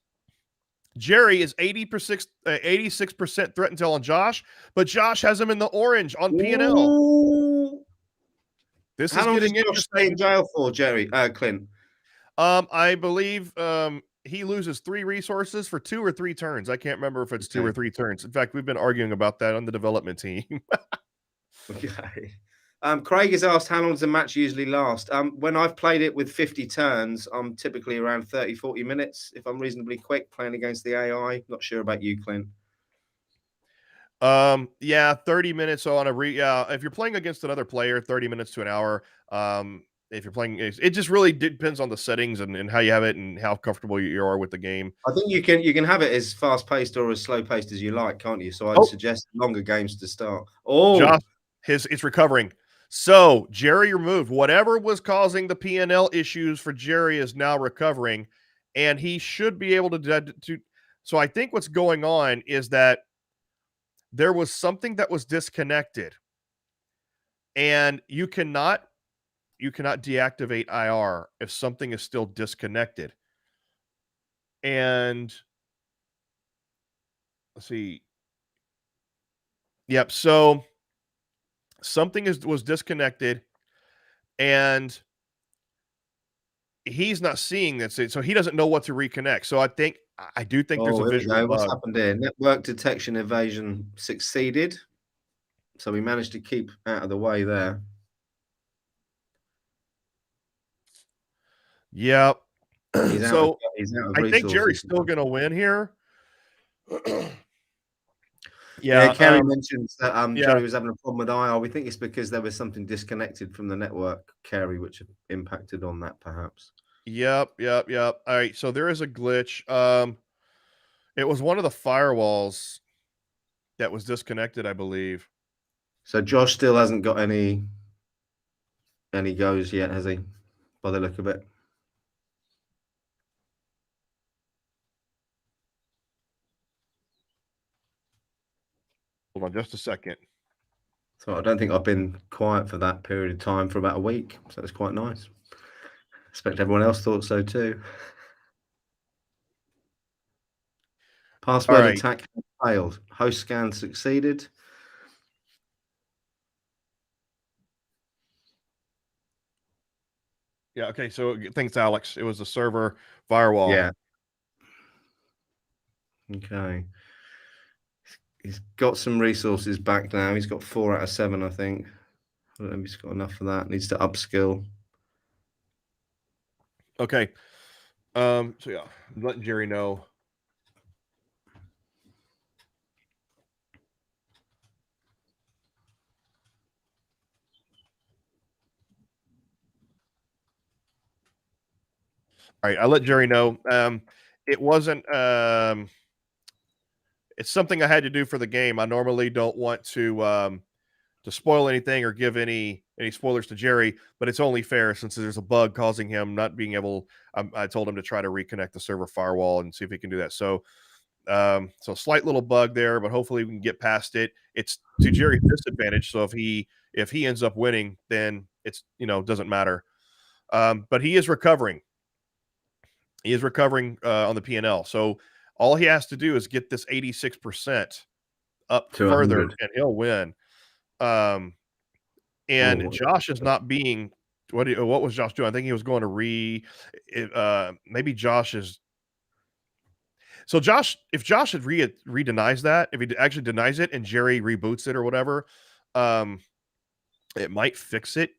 Jerry is 86% threat intel on Josh, but Josh has him in the orange on P&L. Ooh. This How is long does getting Josh stay in interesting. jail for, Clint? I believe he loses 3 resources for 2 or 3 turns. I can't remember if it's 2 or 3 turns. In fact, we've been arguing about that on the development team. Okay. Craig has asked how long does a match usually last? When I've played it with 50 turns, I'm typically around 30, 40 minutes if I'm reasonably quick playing against the AI. Not sure about you, Clint. Yeah, 30 minutes on if you're playing against another player, 30 minutes to an hour. If you're playing, it just really depends on the settings and how you have it and how comfortable you are with the game. I think you can have it as fast paced or as slow paced as you like, can't you? So I'd Oh, suggest longer games to start. Josh, Oh, it's recovering. So Jerry removed whatever was causing the PNL issues for Jerry is now recovering, and he should be able to. So I think what's going on is that there was something that was disconnected, and you cannot deactivate IR if something is still disconnected. And let's see. Yep. So something was disconnected, and he's not seeing this, so he doesn't know what to reconnect. So I do think there's a here we visual go. What's bug. happened here? Network detection evasion succeeded. So we managed to keep out of the way there. Yep. He's out of So I think Jerry's resources. still going to win here. Yeah, Yeah. Kerry mentions that Yeah. Jerry was having a problem with IR. We think it's because there was something disconnected from the network, Kerry, which impacted on that, perhaps. Yep. All right. So there is a glitch. It was one of the firewalls that was disconnected, I believe. So Josh still hasn't got any goes yet, has he? By the look of it. Hold on just a second. So I don't think I've been quiet for that period of time for about a week. So it's quite nice. I expect everyone else thought so too. Password attack failed. Host scan succeeded. Yeah. Okay. So thanks, Alex. It was a server firewall. Yeah. Okay. He's got some resources back now. He's got 4 out of 7, I think. I don't know if he's got enough for that. Needs to upskill. Okay. So yeah, I'm letting Jerry know. All right, I let Jerry know. It wasn't. It's something I had to do for the game. I normally don't want to spoil anything or give any spoilers to Jerry, but it's only fair since there's a bug causing him not being able. I told him to try to reconnect the server firewall and see if he can do that. So, slight little bug there, but hopefully we can get past it. It's to Jerry's disadvantage. So if he ends up winning, then it's doesn't matter. But he is recovering. He is recovering on the P&L. So all he has to do is get this 86% up To further, 100. and he'll win. And Josh is not being what was Josh doing? I think he was going to maybe Josh is. So if Josh had re-denies that, if he actually denies it and Jerry reboots it or whatever, it might fix it.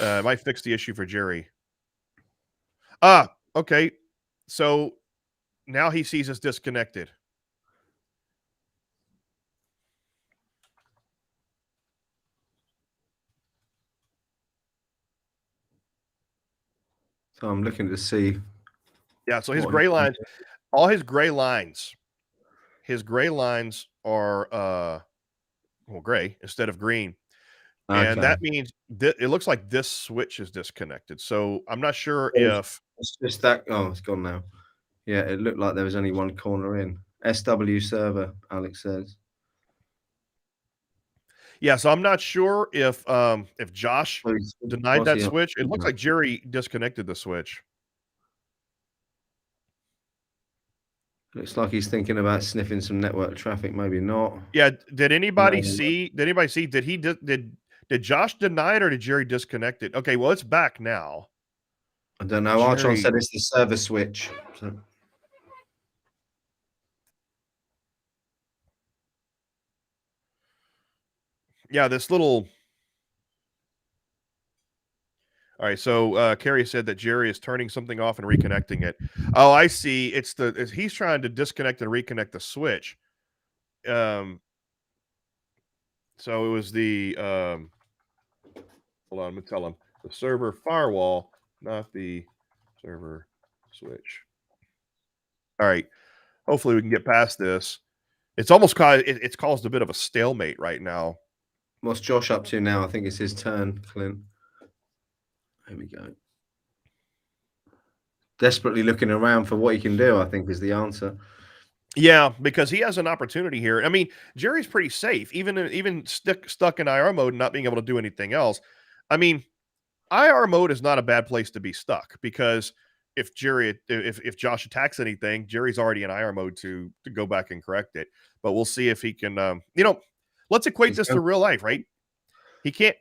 It might fix the issue for Jerry. Okay. So now he sees us disconnected. So I'm looking to see. Yeah, so his gray lines, all his gray lines are gray instead of green. Okay. And that means it looks like this switch is disconnected. So I'm not sure if it's just that. Oh, it's gone now. Yeah, it looked like there was only one corner in. SW server, Alex says. Yeah, so I'm not sure if Josh denied that switch. It looks like Jerry disconnected the switch. Looks like he's thinking about sniffing some network traffic. Maybe not. Yeah. Did anybody see? Did Josh deny it or did Jerry disconnect it? Okay, well, it's back now. I don't know. Archon said it's the server switch. So. Yeah, this little. All right, so Carrie said that Jerry is turning something off and reconnecting it. Oh, I see. He's trying to disconnect and reconnect the switch. So it was the hold on, I'm gonna tell him the server firewall, not the server switch. All right, hopefully we can get past this. It's almost it's caused a bit of a stalemate right now. What's Josh up to now? I think it's his turn, Clint. Here we go. Desperately looking around for what he can do, I think, is the answer. Yeah, because he has an opportunity here. I mean, Jerry's pretty safe, even stuck in IR mode and not being able to do anything else. I mean, IR mode is not a bad place to be stuck because if Josh attacks anything, Jerry's already in IR mode to go back and correct it. But we'll see if he can. Let's equate this to real life, right? He can't.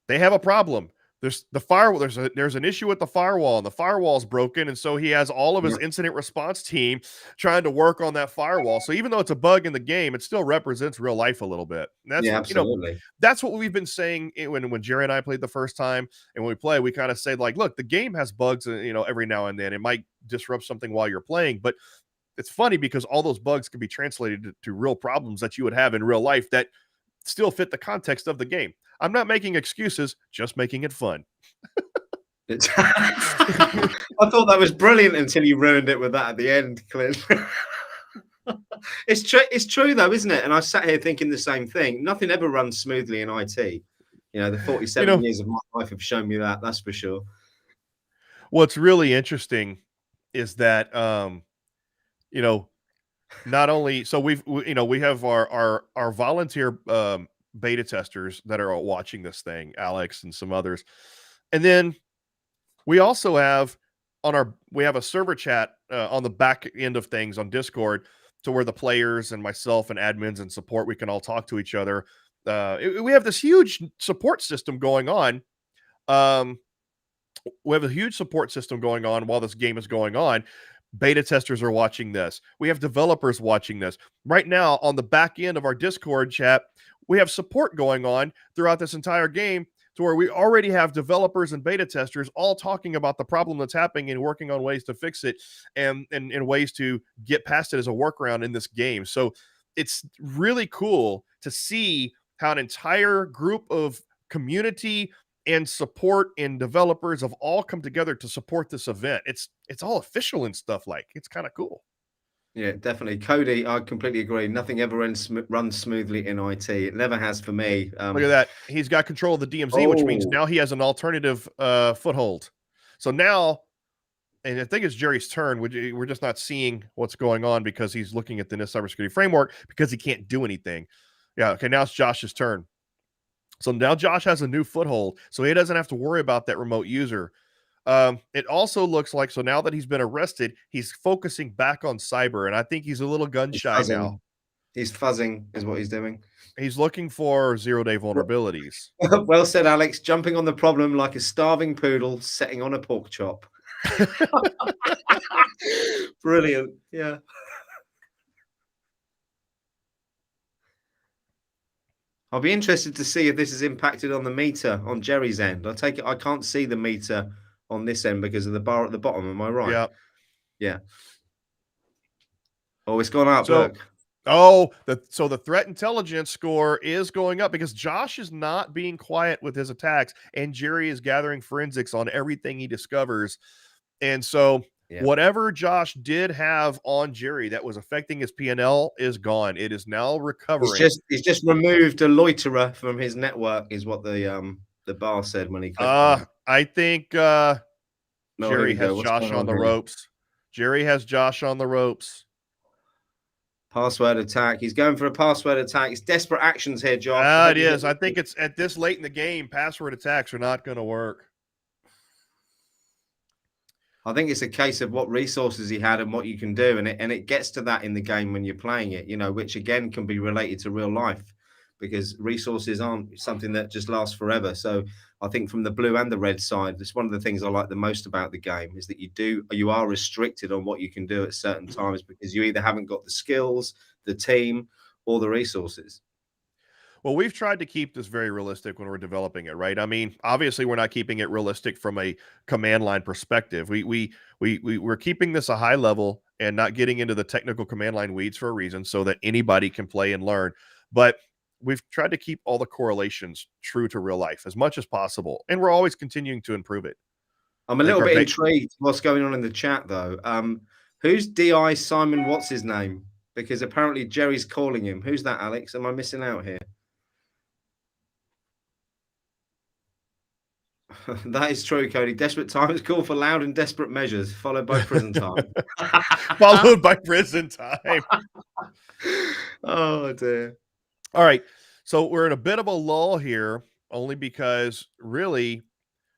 They have a problem. There's the firewall. There's an issue with the firewall, and the firewall's broken, and so he has all of his incident response team trying to work on that firewall. So even though it's a bug in the game, it still represents real life a little bit. And that's absolutely. That's what we've been saying when Jerry and I played the first time, and when we play, we kind of say like, look, the game has bugs, every now and then. It might disrupt something while you're playing, but it's funny because all those bugs can be translated to real problems that you would have in real life that still fit the context of the game. I'm not making excuses, just making it fun. I thought that was brilliant until you ruined it with that at the end, Clint. It's true though, isn't it? And I sat here thinking the same thing. Nothing ever runs smoothly in IT. The 47 years of my life have shown me that. That's for sure. What's really interesting is that not only so we have our volunteer beta testers that are watching this thing, Alex and some others, and then we also have we have a server chat on the back end of things on Discord, to where the players and myself and admins and support, we can all talk to each other. We have this huge support system going on. We have a huge support system going on while this game is going on. Beta testers are watching this. We have developers watching this. Right now, on the back end of our Discord chat, we have support going on throughout this entire game, to where we already have developers and beta testers all talking about the problem that's happening and working on ways to fix it and ways to get past it as a workaround in this game. So it's really cool to see how an entire group of community and support and developers have all come together to support this event. It's all official and stuff. Like, it's kind of cool. Yeah, definitely. Cody, I completely agree. Nothing ever runs smoothly in IT. It never has for me. Look at that. He's got control of the DMZ, which means now he has an alternative foothold. So now, and I think it's Jerry's turn. We're just not seeing what's going on because he's looking at the NIST cybersecurity framework because he can't do anything. Yeah, okay, now it's Josh's turn. So now Josh has a new foothold, so he doesn't have to worry about that remote user. It also looks like, so now that he's been arrested, he's focusing back on cyber, and I think he's a little gun shy now. He's fuzzing is what he's doing. He's looking for zero-day vulnerabilities. Well said, Alex. Jumping on the problem like a starving poodle setting on a pork chop. Brilliant. Yeah. I'll be interested to see if this has impacted on the meter on Jerry's end. I take it I can't see the meter on this end because of the bar at the bottom. Am I right? Yeah. Yeah. Oh, it's gone up. So, Look. so the threat intelligence score is going up because Josh is not being quiet with his attacks, and Jerry is gathering forensics on everything he discovers. And so, Yeah. whatever Josh did have on Jerry that was affecting his P&L is gone. It is now recovering. He's just removed a loiterer from his network, is what the bar said when he clicked on it. I think No, here Jerry we has go. What's Josh going on on the here? ropes. Jerry has Josh on the ropes. Password attack. He's going for a password attack. It's desperate actions here, Josh. I hope It you hit is. I think it's at this late in the game, password attacks are not going to work. I think it's a case of what resources he had and what you can do, and it gets to that in the game when you're playing it, which again can be related to real life, because resources aren't something that just lasts forever. So I think from the blue and the red side, it's one of the things I like the most about the game is that you are restricted on what you can do at certain times because you either haven't got the skills, the team, or the resources. Well, we've tried to keep this very realistic when we're developing it, right? I mean, obviously, we're not keeping it realistic from a command line perspective. We're keeping this a high level and not getting into the technical command line weeds for a reason, so that anybody can play and learn. But we've tried to keep all the correlations true to real life as much as possible, and we're always continuing to improve it. I'm a little bit intrigued what's going on in the chat though. Who's DI Simon? What's his name? Because apparently Jerry's calling him. Who's that, Alex? Am I missing out here? That is true, Cody. Desperate times call for loud and desperate measures, followed by prison time. Followed by prison time. Oh dear. All right. So we're in a bit of a lull here, only because really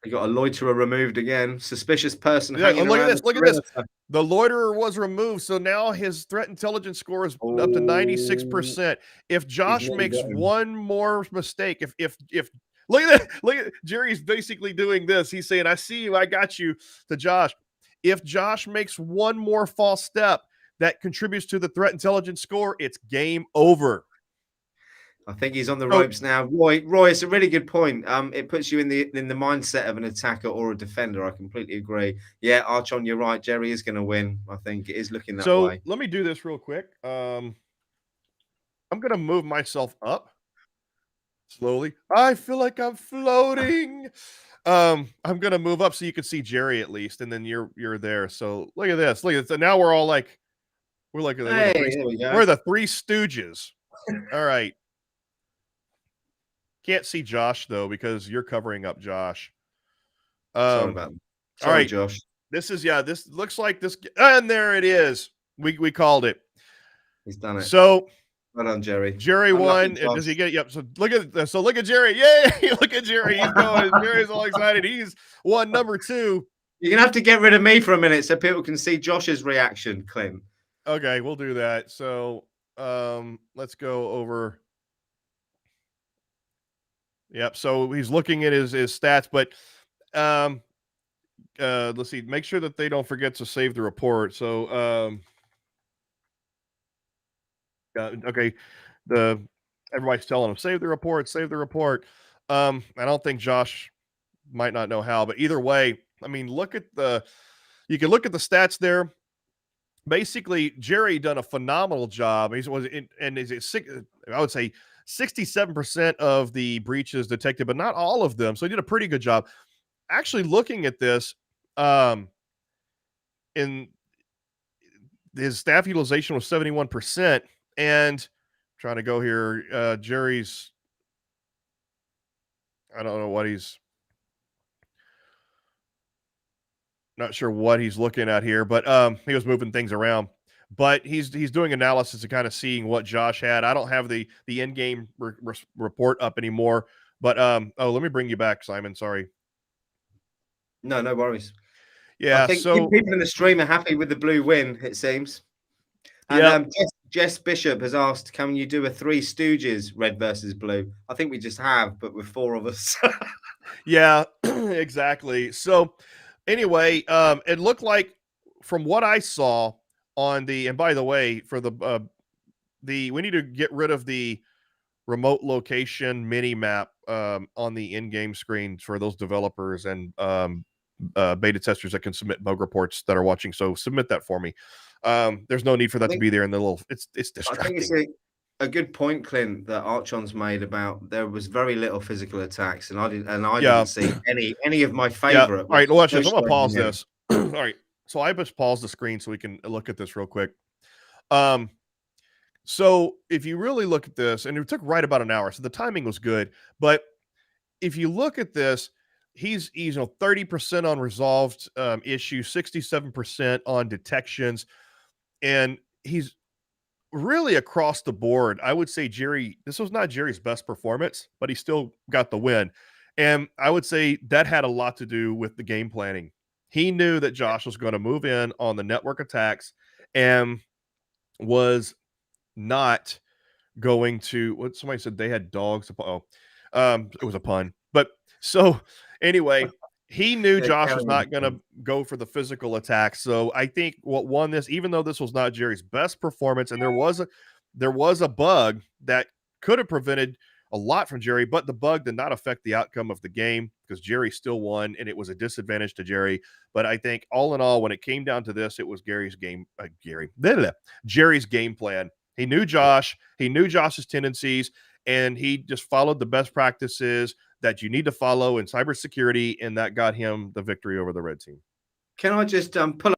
We got a loiterer removed again. Suspicious person hanging look at around this. the Look at this. perimeter. The loiterer was removed, so now his threat intelligence score is up to Oh, 96%. If he's Josh nearly makes got him. one more mistake, if look at that, look at Jerry's basically doing this. He's saying, "I see you, I got you," to Josh. If Josh makes one more false step that contributes to the threat intelligence score, it's game over. I think he's on the So, ropes now. Roy, it's a really good point. It puts you in the mindset of an attacker or a defender. I completely agree. Yeah, Archon, you're right. Jerry is going to win. I think it is looking that way. let me do this real quick. I'm going to move myself up slowly. I feel like I'm floating. I'm gonna move up so you can see Jerry at least, and then you're there. So look at this. Look at this. So now we're all like, we're Hey, there we go. we're the Three Stooges. All right. Can't see Josh though because you're covering up Josh. Sorry about that. All Sorry, right. Josh. This is this looks like this, and there it is. We called it. He's done it. So Well done, Jerry. Jerry won. Does he get it? Yep. So look at Jerry. Yay! Look at Jerry. He's going. Jerry's all excited. He's won number 2. You're gonna have to get rid of me for a minute so people can see Josh's reaction, Clint. Okay, we'll do that. So let's go over. Yep. So he's looking at his stats, but let's see. Make sure that they don't forget to save the report. So okay, everybody's telling him save the report, save the report. I don't think Josh might not know how, but either way, I mean, you can look at the stats there. Basically, Jerry done a phenomenal job. I would say 67% of the breaches detected, but not all of them. So he did a pretty good job. Actually, looking at this, in his staff utilization was 71%, and trying to go here, Jerry's, I don't know what he's, not sure what he's looking at here, but he was moving things around. But he's doing analysis and kind of seeing what Josh had. I don't have the in-game report up anymore, but let me bring you back, Simon. Sorry. No worries. Yeah, I think so people in the stream are happy with the blue win, it seems. And yep. Jess Bishop has asked, can you do a Three Stooges red versus blue? I think we just have, but with 4 of us. Yeah, exactly. So anyway, it looked like from what I saw on and by the way, for we need to get rid of the remote location mini map on the in-game screen for those developers and beta testers that can submit bug reports that are watching. So submit that for me. There's no need for I that to think be there in the little. It's I think it's distracting. a good point, Clint, that Archon's made about there was very little physical attacks, and I Yeah, didn't see any of my yeah. favorite, All right, which is watch this. I'm social gonna pause engineering. this. All right, so I just pause the screen so we can look at this real quick. Um, so if you really look at this, and it took right about an hour, so the timing was good. But if you look at this, he's 30% on resolved issues, 67% on detections, and he's really across the board. I would say this was not Jerry's best performance, but he still got the win. And I would say that had a lot to do with the game planning. He knew that Josh was going to move in on the network attacks and was not going to what somebody said they had dogs. Oh, it was a pun. But so anyway, he knew Yeah, Josh was carrying not going to go for the physical attack. So I think what won this, even though this was not Jerry's best performance, and there was a bug that could have prevented a lot from Jerry, but the bug did not affect the outcome of the game because Jerry still won, and it was a disadvantage to Jerry. But I think all in all, when it came down to this, it was Jerry's game plan. He knew Josh. He knew Josh's tendencies, and he just followed the best practices that you need to follow in cybersecurity, and that got him the victory over the red team. Can I just pull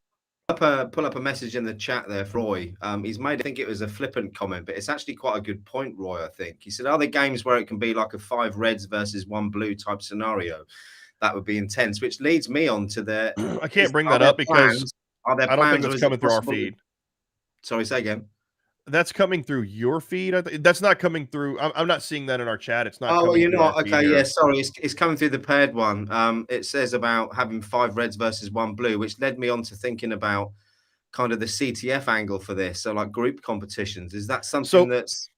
up a message in the chat there for Roy? He's made, I think it was a flippant comment, but it's actually quite a good point, Roy. I think he said, "Are there games where it can be like a 5 reds versus 1 blue type scenario? That would be intense." Which leads me on to I can't bring are that there up because plans? Are there I don't think plans, or that's is it coming through our possible? feed. Sorry, say again. That's coming through your feed. That's not coming through. I'm not seeing that in our chat. It's not Oh, well, coming you're through our not feed okay. Yeah, here. sorry, it's coming through the paired one. It says about having 5 reds versus 1 blue, which led me on to thinking about kind of the CTF angle for this. So, like group competitions, is that something So that's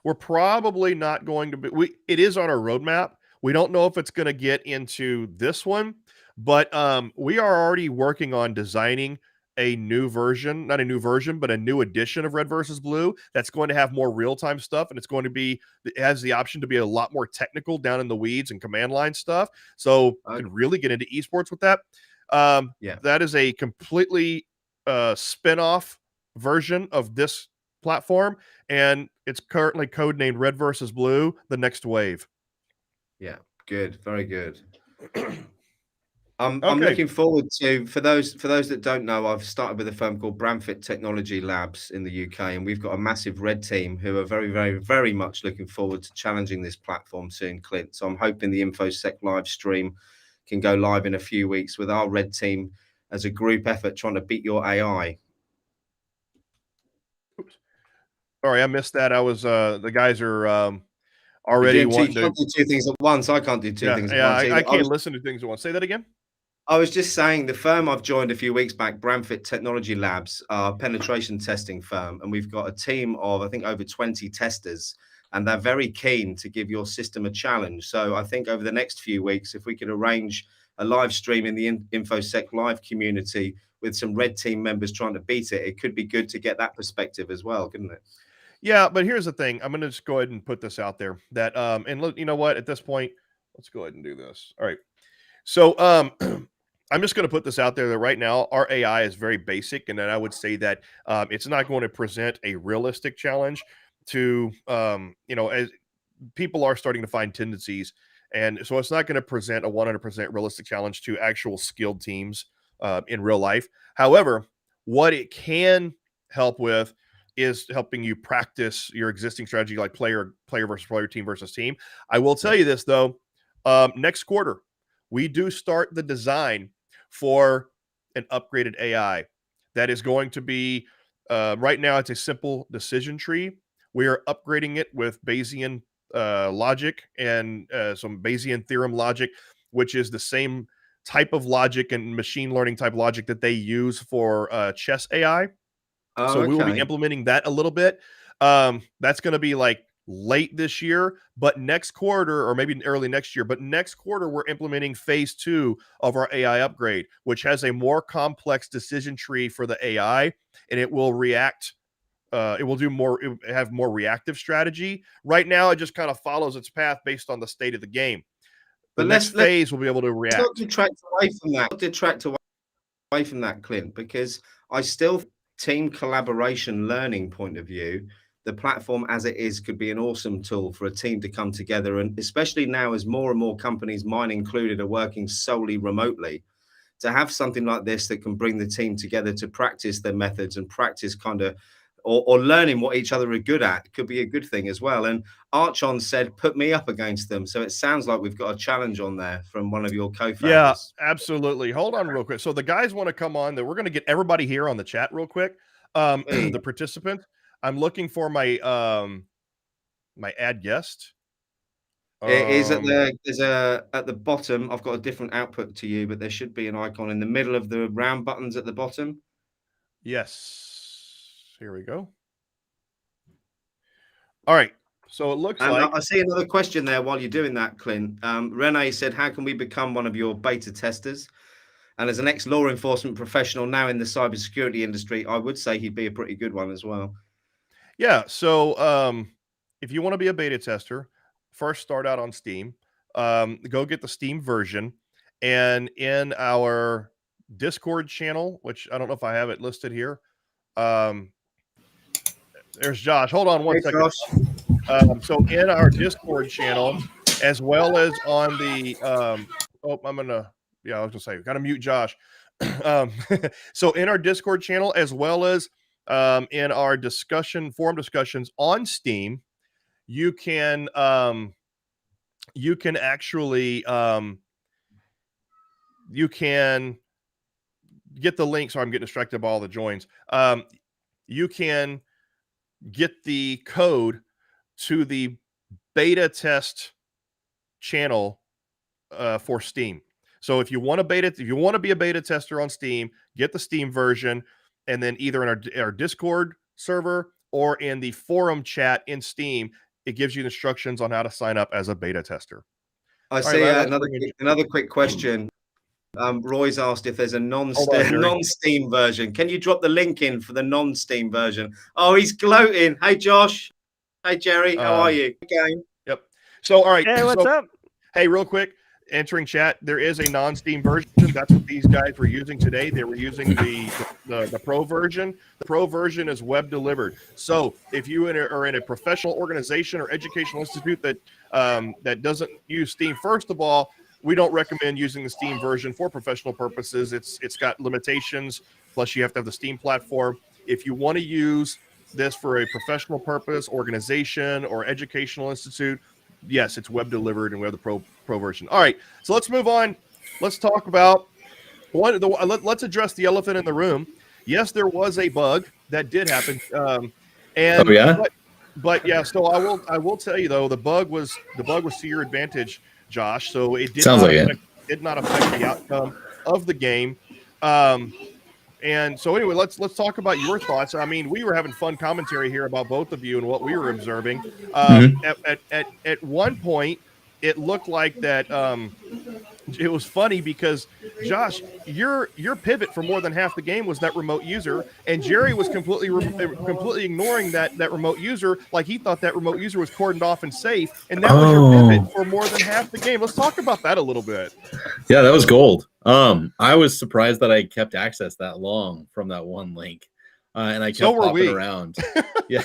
we're probably not going to be. It is on our roadmap. We don't know if it's going to get into this one, but we are already working on designing a new version, not a new version, but a new edition of Red versus Blue that's going to have more real time stuff, and it has the option to be a lot more technical down in the weeds and command line stuff. So can really get into esports with that. yeah? That is a completely spin-off version of this platform, and it's currently codenamed Red versus Blue: The Next Wave. Yeah, good, very good. I'm Okay. looking forward to for those that don't know, I've started with a firm called Bramfit Technology Labs in the UK, and we've got a massive red team who are very, very, very much looking forward to challenging this platform soon, Clint. So I'm hoping the InfoSec live stream can go live in a few weeks with our red team as a group effort trying to beat your AI. Oops. Sorry, I missed that. I was the guys are You're already doing two, wanting you to. can't do two things at once. I can't do two Yeah, things at yeah. once I either. can't listen to things at once. Say that again. I was just saying the firm I've joined a few weeks back, Bramfit Technology Labs, are a penetration testing firm, and we've got a team of I think over 20 testers, and they're very keen to give your system a challenge. So I think over the next few weeks, if we could arrange a live stream in the InfoSec Live community with some red team members trying to beat it, it could be good to get that perspective as well, couldn't it? Yeah, but here's the thing. I'm going to just go ahead and put this out there that and look, you know what? At this point, let's go ahead and do this. All right. So I'm just going to put this out there that right now our AI is very basic, and then I would say that it's not going to present a realistic challenge to as people are starting to find tendencies, and so it's not going to present a 100% realistic challenge to actual skilled teams in real life. However, what it can help with is helping you practice your existing strategy, like player versus player, team versus team. I will tell Yeah. you this though, next quarter we do start the design for an upgraded AI that is going to be right now it's a simple decision tree. We are upgrading it with Bayesian logic and some Bayesian theorem logic, which is the same type of logic and machine learning type logic that they use for chess AI. Oh, So we will be okay. implementing that a little bit. That's going to be like late this year, but next quarter or maybe early next year, but next quarter we're implementing phase 2 of our AI upgrade, which has a more complex decision tree for the AI, and it will react it will do more, it have more reactive strategy. Right now, it just kind of follows its path based on the state of the game. The But next phase will be able to let's not react. detract away from that. Detract away from that, Clint, because I still team collaboration learning point of view, the platform as it is could be an awesome tool for a team to come together. And especially now, as more and more companies, mine included, are working solely remotely, to have something like this that can bring the team together to practice their methods and practice kind of or learning what each other are good at could be a good thing as well. And Archon said, put me up against them. So it sounds like we've got a challenge on there from one of your Yeah, co-founders. absolutely. Hold on real quick. So the guys want to come on. That we're going to get everybody here on the chat real quick. Hey, The participants. I'm looking for my my add guest. it is at the bottom. I've got a different output to you, but there should be an icon in the middle of the round buttons at the bottom. Yes. Here we go. All right. So it looks And like I see another question there while you're doing that, Clint. Renee said, how can we become one of your beta testers? And as an ex-law enforcement professional now in the cybersecurity industry, I would say he'd be a pretty good one as well. yeah. So if you want to be a beta tester, first start out on Steam. Go get the Steam version, and in our Discord channel, which I don't know if I have it listed here. There's Josh. Hold on one Hey, second. Josh. So in our Discord channel, as well as on the oh, I'm gonna I was gonna say gotta mute Josh. So in our Discord channel, as well as in our forum discussions on Steam, you can actually you can get the link. Sorry, I'm getting distracted by all the joins. You can get the code to the beta test channel for Steam. So if you want to be a beta tester on Steam, get the Steam version, and then either in our Discord server or in the forum chat in Steam, it gives you instructions on how to sign up as a beta tester. I All right, see Lad, let's another quick question. Roy's asked if there's a hold on, Jerry. non-Steam version. Can you drop the link in for the non-Steam version? Oh, he's gloating. Hey, Josh. Hey, Jerry. How are you? Again. Yep. So, all right. Hey, what's up? Hey, real quick, entering chat, there is a non-Steam version. That's what these guys were using today. They were using the Pro version. The Pro version is web delivered. So if you are in a professional organization or educational institute that doesn't use Steam, first of all, we don't recommend using the Steam version for professional purposes. It's got limitations. Plus, you have to have the Steam platform. If you want to use this for a professional purpose, organization, or educational institute, yes, it's web delivered and we have the pro version. All right, so let's move on. Let's talk about let's address the elephant in the room. Yes, there was a bug that did happen. And oh yeah, but yeah. So I will tell you though, the bug was to your advantage, Josh. So it did not affect the outcome of the game. And so anyway, let's talk about your thoughts. I mean, we were having fun commentary here about both of you and what we were observing. At one point, it looked like that. It was funny because Josh, your pivot for more than half the game was that remote user, and Jerry was completely ignoring that remote user, like he thought that remote user was cordoned off and safe, and that was your pivot for more than half the game. Let's talk about that a little bit. Yeah, that was gold. I was surprised that I kept access that long from that one link, and I kept popping around. Yeah,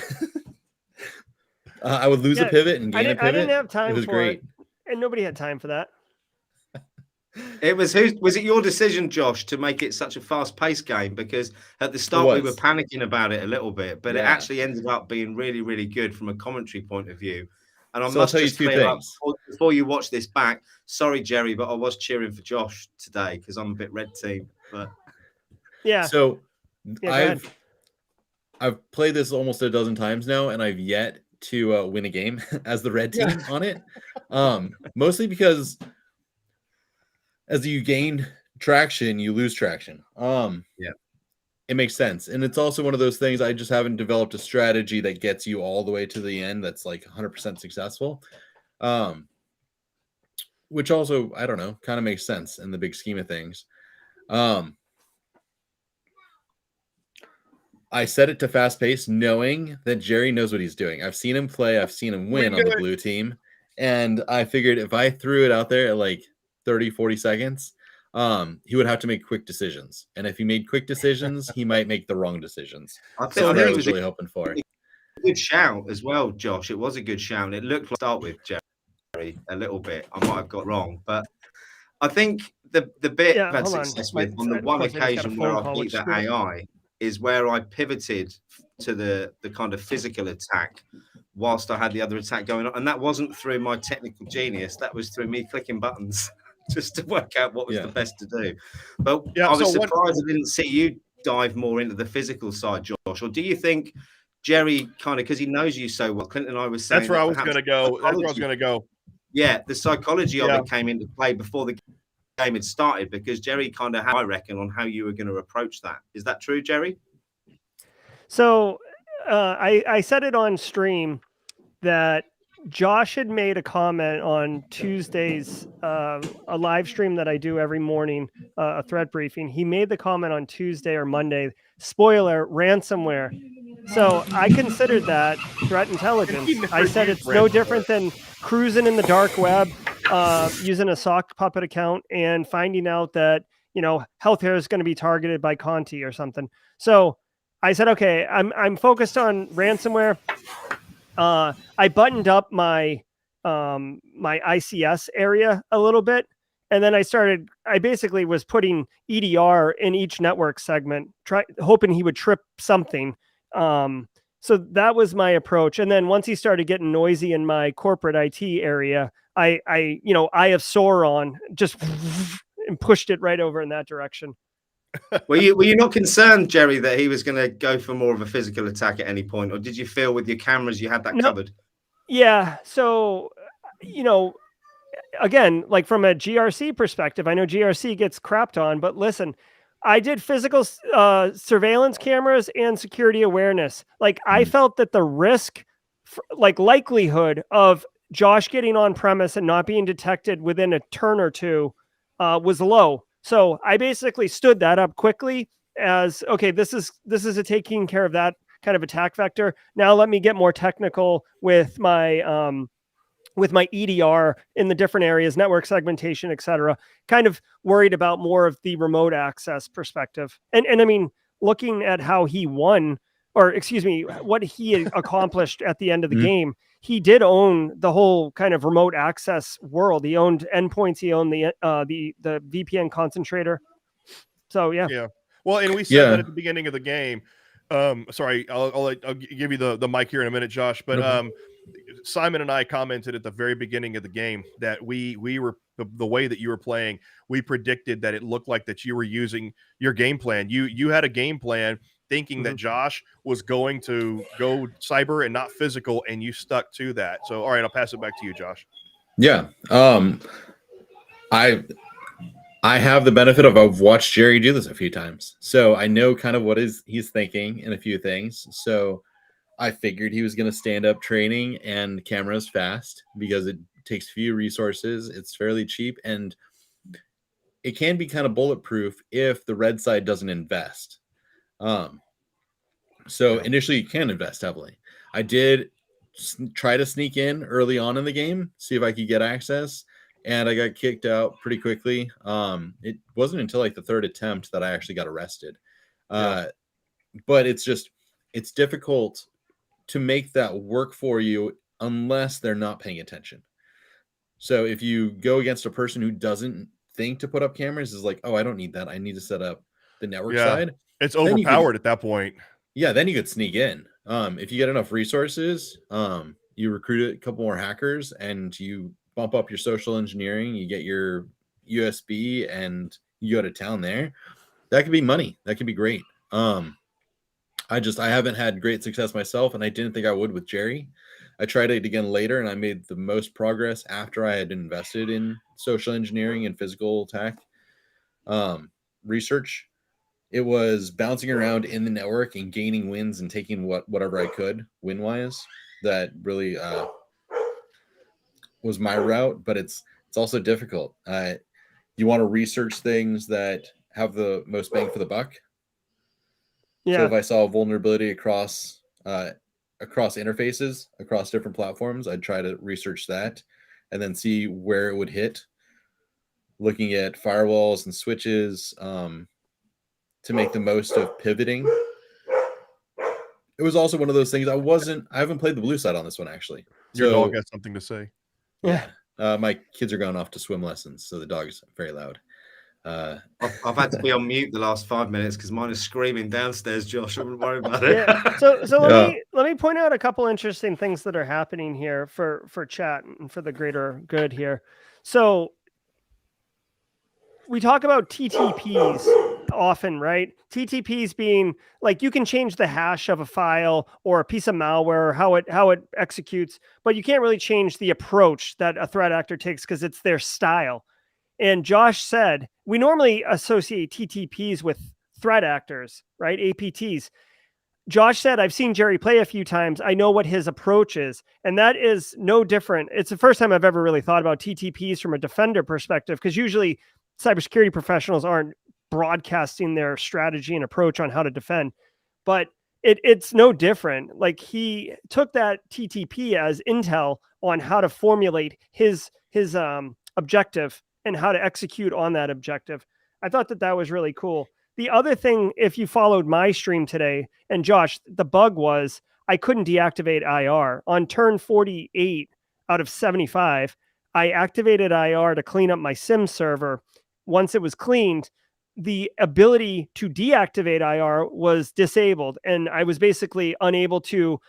I would lose a pivot and gain a pivot. I didn't have time. It was great, and nobody had time for that. It was it your decision, Josh, to make it such a fast-paced game? Because at the start we were panicking about it a little bit, but it actually ended up being really, really good from a commentary point of view. And I must just clear up before you watch this back. Sorry, Jerry, but I was cheering for Josh today because I'm a bit red team. But yeah. So I've played this almost a dozen times now, and I've yet to win a game as the red team on it. Mostly because as you gain traction, you lose traction. It makes sense. And it's also one of those things, I just haven't developed a strategy that gets you all the way to the end that's like 100% successful. Which also, I don't know, kind of makes sense in the big scheme of things. I set it to fast pace, knowing that Jerry knows what he's doing. I've seen him play. I've seen him win on the blue team. And I figured if I threw it out there at like 30, 40 seconds, he would have to make quick decisions. And if he made quick decisions, he might make the wrong decisions. I think, So I I think it was was really hoping for. a good shout as well, Josh. It was a good shout. And it looked like start with Jerry a little bit. I might have got wrong, but I think the bit Yeah, I've had hold on. success My- with on the of one course, I just got a occasion phone where I call, beat which that screwed up. AI is where I pivoted to the kind of physical attack whilst I had the other attack going on. And that wasn't through my technical genius. That was through me clicking buttons just to work out what was the best to do. But Yeah, I was so surprised I didn't see you dive more into the physical side, Josh. Or do you think Jerry kind of, because he knows you so well, Clinton and I was saying that's where I was perhaps going to go. That's where I was going to go. yeah, the psychology of Yeah. it came into play before the game had started because Jerry kind of had, I reckon, on how you were going to approach that. Is that true, Jerry? So I said it on stream that Josh had made a comment on Tuesday's a live stream that I do every morning, a threat briefing. He made the comment on Tuesday or Monday, spoiler, ransomware. So I considered that threat intelligence. I said it's no different than cruising in the dark web, using a sock puppet account and finding out that, you know, healthcare is going to be targeted by Conti or something. So I said, okay, I'm focused on ransomware. I buttoned up my my ICS area a little bit, and then I basically was putting EDR in each network segment, hoping he would trip something. So that was my approach. And then once he started getting noisy in my corporate IT area, I have Sauron just and pushed it right over in that direction. Were you not concerned, Jerry, that he was going to go for more of a physical attack at any point, or did you feel with your cameras you had that covered? Yeah. So, again, like from a GRC perspective, I know GRC gets crapped on, but listen, I did physical surveillance cameras and security awareness. Like I felt that the risk, likelihood of Josh getting on premise and not being detected within a turn or two was low. So I basically stood that up quickly as, okay, this is a taking care of that kind of attack vector. Now let me get more technical with my EDR in the different areas, network segmentation, et cetera. Kind of worried about more of the remote access perspective. And I mean, looking at how he won, or excuse me, what he accomplished at the end of the game, he did own the whole kind of remote access world. He owned endpoints. He owned the VPN concentrator. So yeah. Well, and we said that at the beginning of the game. Sorry, I'll give you the mic here in a minute, Josh. But Simon and I commented at the very beginning of the game that we were the way that you were playing. We predicted that it looked like that you were using your game plan. You had a game plan thinking that Josh was going to go cyber and not physical, and you stuck to that. So, all right, I'll pass it back to you, Josh. Yeah. I have the benefit of I've watched Jerry do this a few times. So I know kind of what he's thinking in a few things. So I figured he was going to stand up training and cameras fast because it takes few resources. It's fairly cheap, and it can be kind of bulletproof if the red side doesn't invest. So initially you can invest heavily. I did try to sneak in early on in the game, see if I could get access, and I got kicked out pretty quickly. It wasn't until like the third attempt that I actually got arrested. But it's difficult to make that work for you unless they're not paying attention. So if you go against a person who doesn't think to put up cameras, is like, oh, I don't need that. I need to set up the network side. It's overpowered at that point. Yeah, then you could sneak in. If you get enough resources, you recruit a couple more hackers and you bump up your social engineering, you get your USB and you go to town there. That could be money. That could be great. I haven't had great success myself, and I didn't think I would with Jerry. I tried it again later, and I made the most progress after I had invested in social engineering and physical attack research. It was bouncing around in the network and gaining wins and taking whatever I could win-wise. That really was my route, but it's also difficult. You want to research things that have the most bang for the buck. Yeah. So if I saw a vulnerability across interfaces, across different platforms, I'd try to research that and then see where it would hit, looking at firewalls and switches to make the most of pivoting. It was also one of those things I haven't played the blue side on this one, actually. Your dog So has something to say. yeah, my kids are going off to swim lessons, so the dog is very loud. I've had to be on mute the last 5 minutes because mine is screaming downstairs, Josh. I wouldn't worry about it. Yeah. So let me point out a couple interesting things that are happening here for chat and for the greater good here. So we talk about TTPs often, right? TTPs being like you can change the hash of a file or a piece of malware, how it executes, but you can't really change the approach that a threat actor takes because it's their style. And Josh said we normally associate TTPs with threat actors, right? APTs. Josh said, I've seen Jerry play a few times. I know what his approach is. And that is no different. It's the first time I've ever really thought about TTPs from a defender perspective, because usually cybersecurity professionals aren't broadcasting their strategy and approach on how to defend. But it's no different. Like he took that TTP as intel on how to formulate his objective and how to execute on that objective. I thought that was really cool. The other thing, if you followed my stream today, and Josh, the bug was I couldn't deactivate IR. On turn 48 out of 75, I activated IR to clean up my SIM server. Once it was cleaned, the ability to deactivate IR was disabled, and I was basically unable to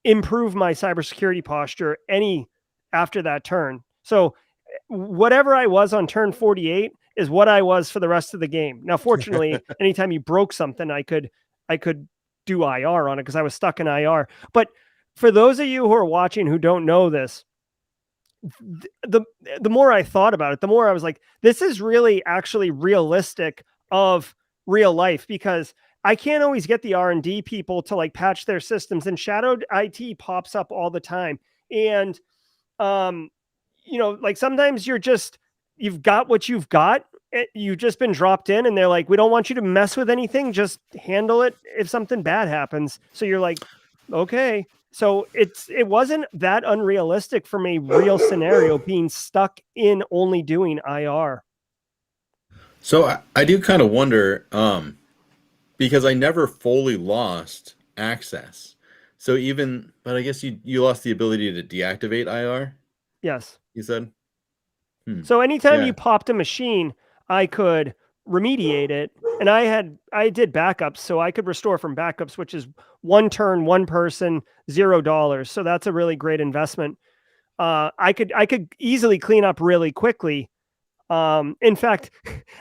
improve my cybersecurity posture any after that turn. So whatever I was on turn 48 is what I was for the rest of the game. Now, fortunately, anytime you broke something, I could do IR on it because I was stuck in IR. But for those of you who are watching who don't know this, the more I thought about it, the more I was like, this is really actually realistic of real life, because I can't always get the R&D people to like patch their systems, and shadowed IT pops up all the time. And, like sometimes you've got what you've got. You've just been dropped in and they're like, we don't want you to mess with anything. Just handle it if something bad happens. So you're like, okay. So it wasn't that unrealistic from a real scenario being stuck in only doing IR. So I do kind of wonder, because I never fully lost access. So but I guess you lost the ability to deactivate IR. Yes. You said? So anytime you popped a machine, I could remediate it. And I did backups, so I could restore from backups, which is one turn, one person, $0. So that's a really great investment. I could easily clean up really quickly. In fact,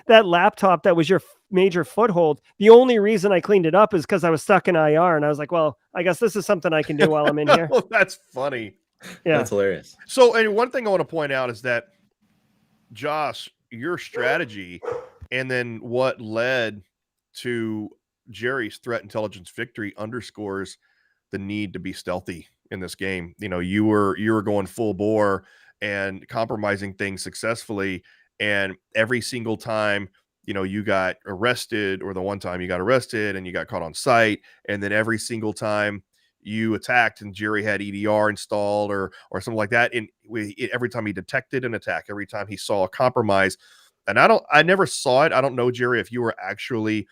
that laptop that was your major foothold, the only reason I cleaned it up is because I was stuck in IR, and I was like, well, I guess this is something I can do while I'm in here. Oh, that's funny. Yeah, that's hilarious. So, and one thing I want to point out is that, Josh, your strategy and then what led to Jerry's threat intelligence victory underscores the need to be stealthy in this game. You were going full bore and compromising things successfully, and every single time you got arrested, or the one time you got arrested and you got caught on site, and then every single time you attacked and Jerry had EDR installed or something like that, and every time he detected an attack, every time he saw a compromise, and I never saw it. I don't know, Jerry, if you were actually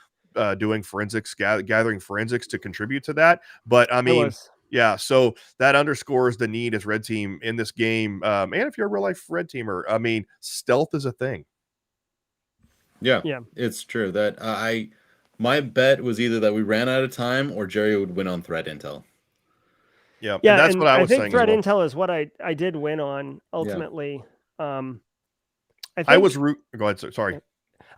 doing forensics, gathering forensics to contribute to that, but I mean, yeah, so that underscores the need as red team in this game. And if you're a real life red teamer, I mean, stealth is a thing. Yeah, it's true that my bet was either that we ran out of time or Jerry would win on threat intel. Yeah, and that's what I was saying. I think threat intel is what I did win on ultimately. Yeah. I was go ahead. Sorry.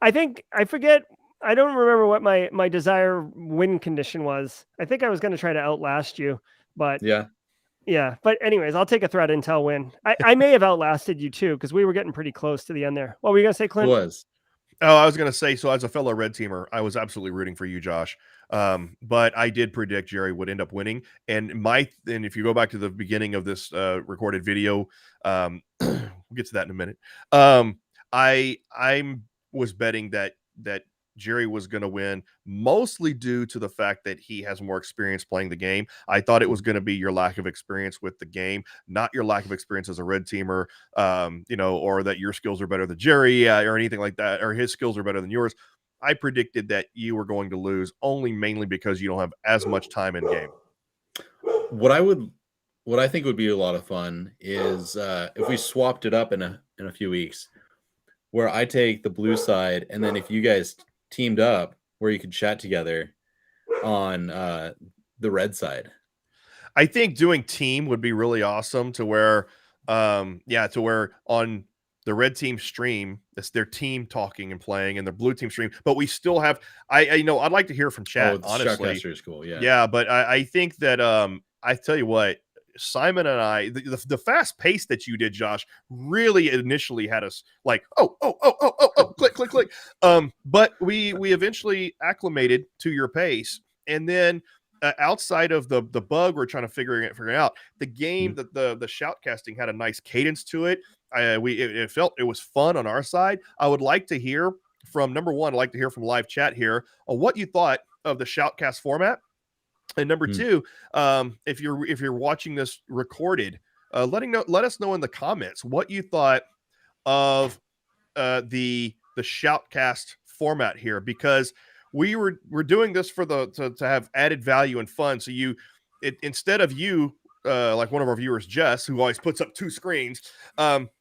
I forget. I don't remember what my desire win condition was. I think I was going to try to outlast you, but yeah. But anyways, I'll take a threat intel win. I may have outlasted you too, because we were getting pretty close to the end there. What were you going to say, Clint? It was. Oh, I was going to say, so as a fellow red teamer, I was absolutely rooting for you, Josh. But I did predict Jerry would end up winning. And if you go back to the beginning of this recorded video, we'll get to that in a minute. I was betting that Jerry was going to win, mostly due to the fact that he has more experience playing the game. I thought it was going to be your lack of experience with the game, not your lack of experience as a red teamer, or that your skills are better than Jerry, or anything like that, or his skills are better than yours. I predicted that you were going to lose mainly because you don't have as much time in game. What I think would be a lot of fun is if we swapped it up in a few weeks, where I take the blue side, and then if you guys teamed up, where you could chat together on the red side. I think doing team would be really awesome to where on the red team stream, it's their team talking and playing, and the blue team stream. But we still have, I'd like to hear from chat. Honestly, Shoutcaster is cool. Yeah, yeah. But I think that I tell you what, Simon and I, the fast pace that you did, Josh, really initially had us like, oh, click, click, click. But we eventually acclimated to your pace, and then. Outside of the bug we're trying to figure out, the game that the shoutcasting had a nice cadence to it. It felt it was fun on our side. I would like to hear from number one. I'd like to hear from live chat here on what you thought of the shoutcast format, and number two, if you're watching this recorded, let us know in the comments what you thought of the shoutcast format here, because we're doing this for to have added value and fun. So instead of you, like one of our viewers, Jess, who always puts up two screens,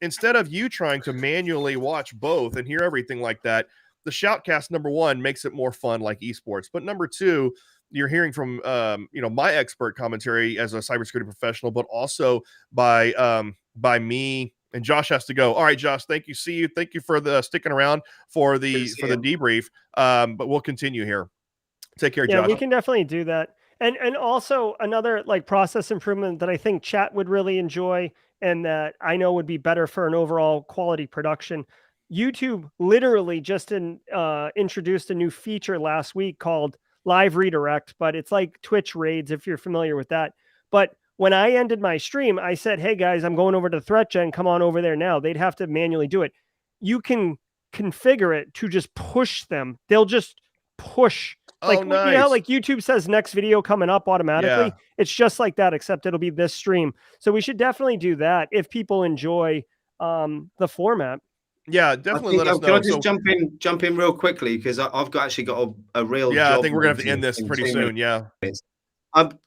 instead of you trying to manually watch both and hear everything like that, the shoutcast, number one, makes it more fun like esports. But number two, you're hearing from my expert commentary as a cybersecurity professional, but also by me. And Josh has to go. All right, Josh, thank you. See you. Thank you for the sticking around for the debrief. But we'll continue here. Take care, Josh. Yeah, we can definitely do that. And also another like process improvement that I think chat would really enjoy, and that I know would be better for an overall quality production. YouTube literally just introduced a new feature last week called Live Redirect, but it's like Twitch raids if you're familiar with that. But when I ended my stream, I said, hey guys, I'm going over to ThreatGEN. Come on over there now. They'd have to manually do it. You can configure it to just push them. They'll just push. Like, nice. You know how like YouTube says next video coming up automatically? Yeah. It's just like that, except it'll be this stream. So we should definitely do that if people enjoy the format. Yeah, definitely let us know. Can I just jump in real quickly, because I've actually got a real job. I think we're gonna have to end this pretty soon. Yeah.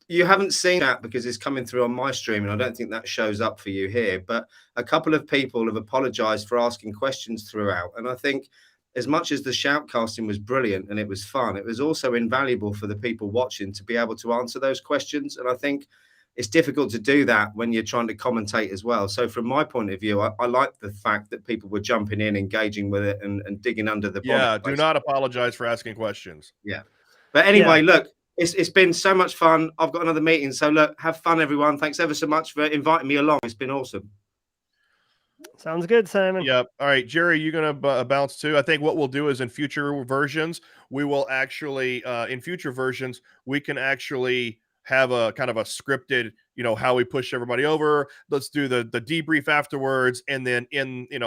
You haven't seen that because it's coming through on my stream, and I don't think that shows up for you here. But a couple of people have apologized for asking questions throughout. And I think as much as the shoutcasting was brilliant and it was fun, it was also invaluable for the people watching to be able to answer those questions. And I think it's difficult to do that when you're trying to commentate as well. So from my point of view, I like the fact that people were jumping in, engaging with it, and digging under the bonnet. Yeah, do not apologize for asking questions. Yeah. But anyway, look, it's been so much fun. I've got another meeting. So look, have fun, everyone. Thanks ever so much for inviting me along. It's been awesome. Sounds good, Simon. Yep. All right, Jerry, you going to bounce too? I think what we'll do is in future versions, we will actually, we can actually have a kind of a scripted, how we push everybody over. Let's do the debrief afterwards, and then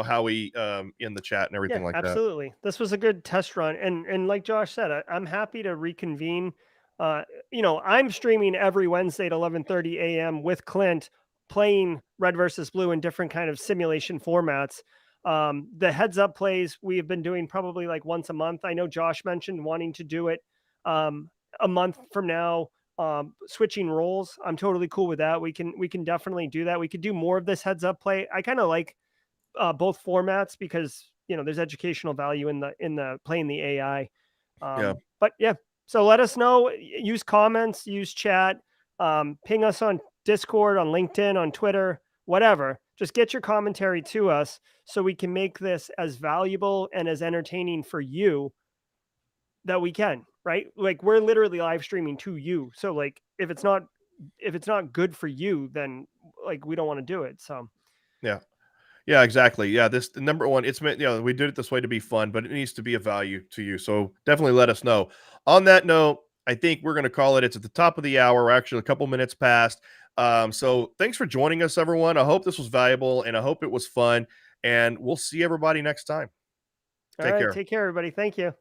how we in the chat and everything like that. Absolutely. This was a good test run. And like Josh said, I'm happy to reconvene. I'm streaming every Wednesday at 11:30 a.m. with Clint, playing red versus blue in different kind of simulation formats. The heads up plays we have been doing probably like once a month. I know Josh mentioned wanting to do it a month from now, switching roles. I'm totally cool with that. We can definitely do that. We could do more of this heads up play. I kind of like both formats because there's educational value in the playing the AI. But yeah, so let us know. Use comments, use chat, ping us on Discord, on LinkedIn, on Twitter, whatever. Just get your commentary to us so we can make this as valuable and as entertaining for you that we can, right? Like we're literally live streaming to you. So like if it's not good for you, then like we don't want to do it. So yeah, exactly. Yeah, this number one, it's meant, we did it this way to be fun, but it needs to be of value to you. So definitely let us know. On that note, I think we're going to call it. It's at the top of the hour. We're actually a couple minutes past. So thanks for joining us, everyone. I hope this was valuable and I hope it was fun, and we'll see everybody next time. Take care, everybody. Thank you.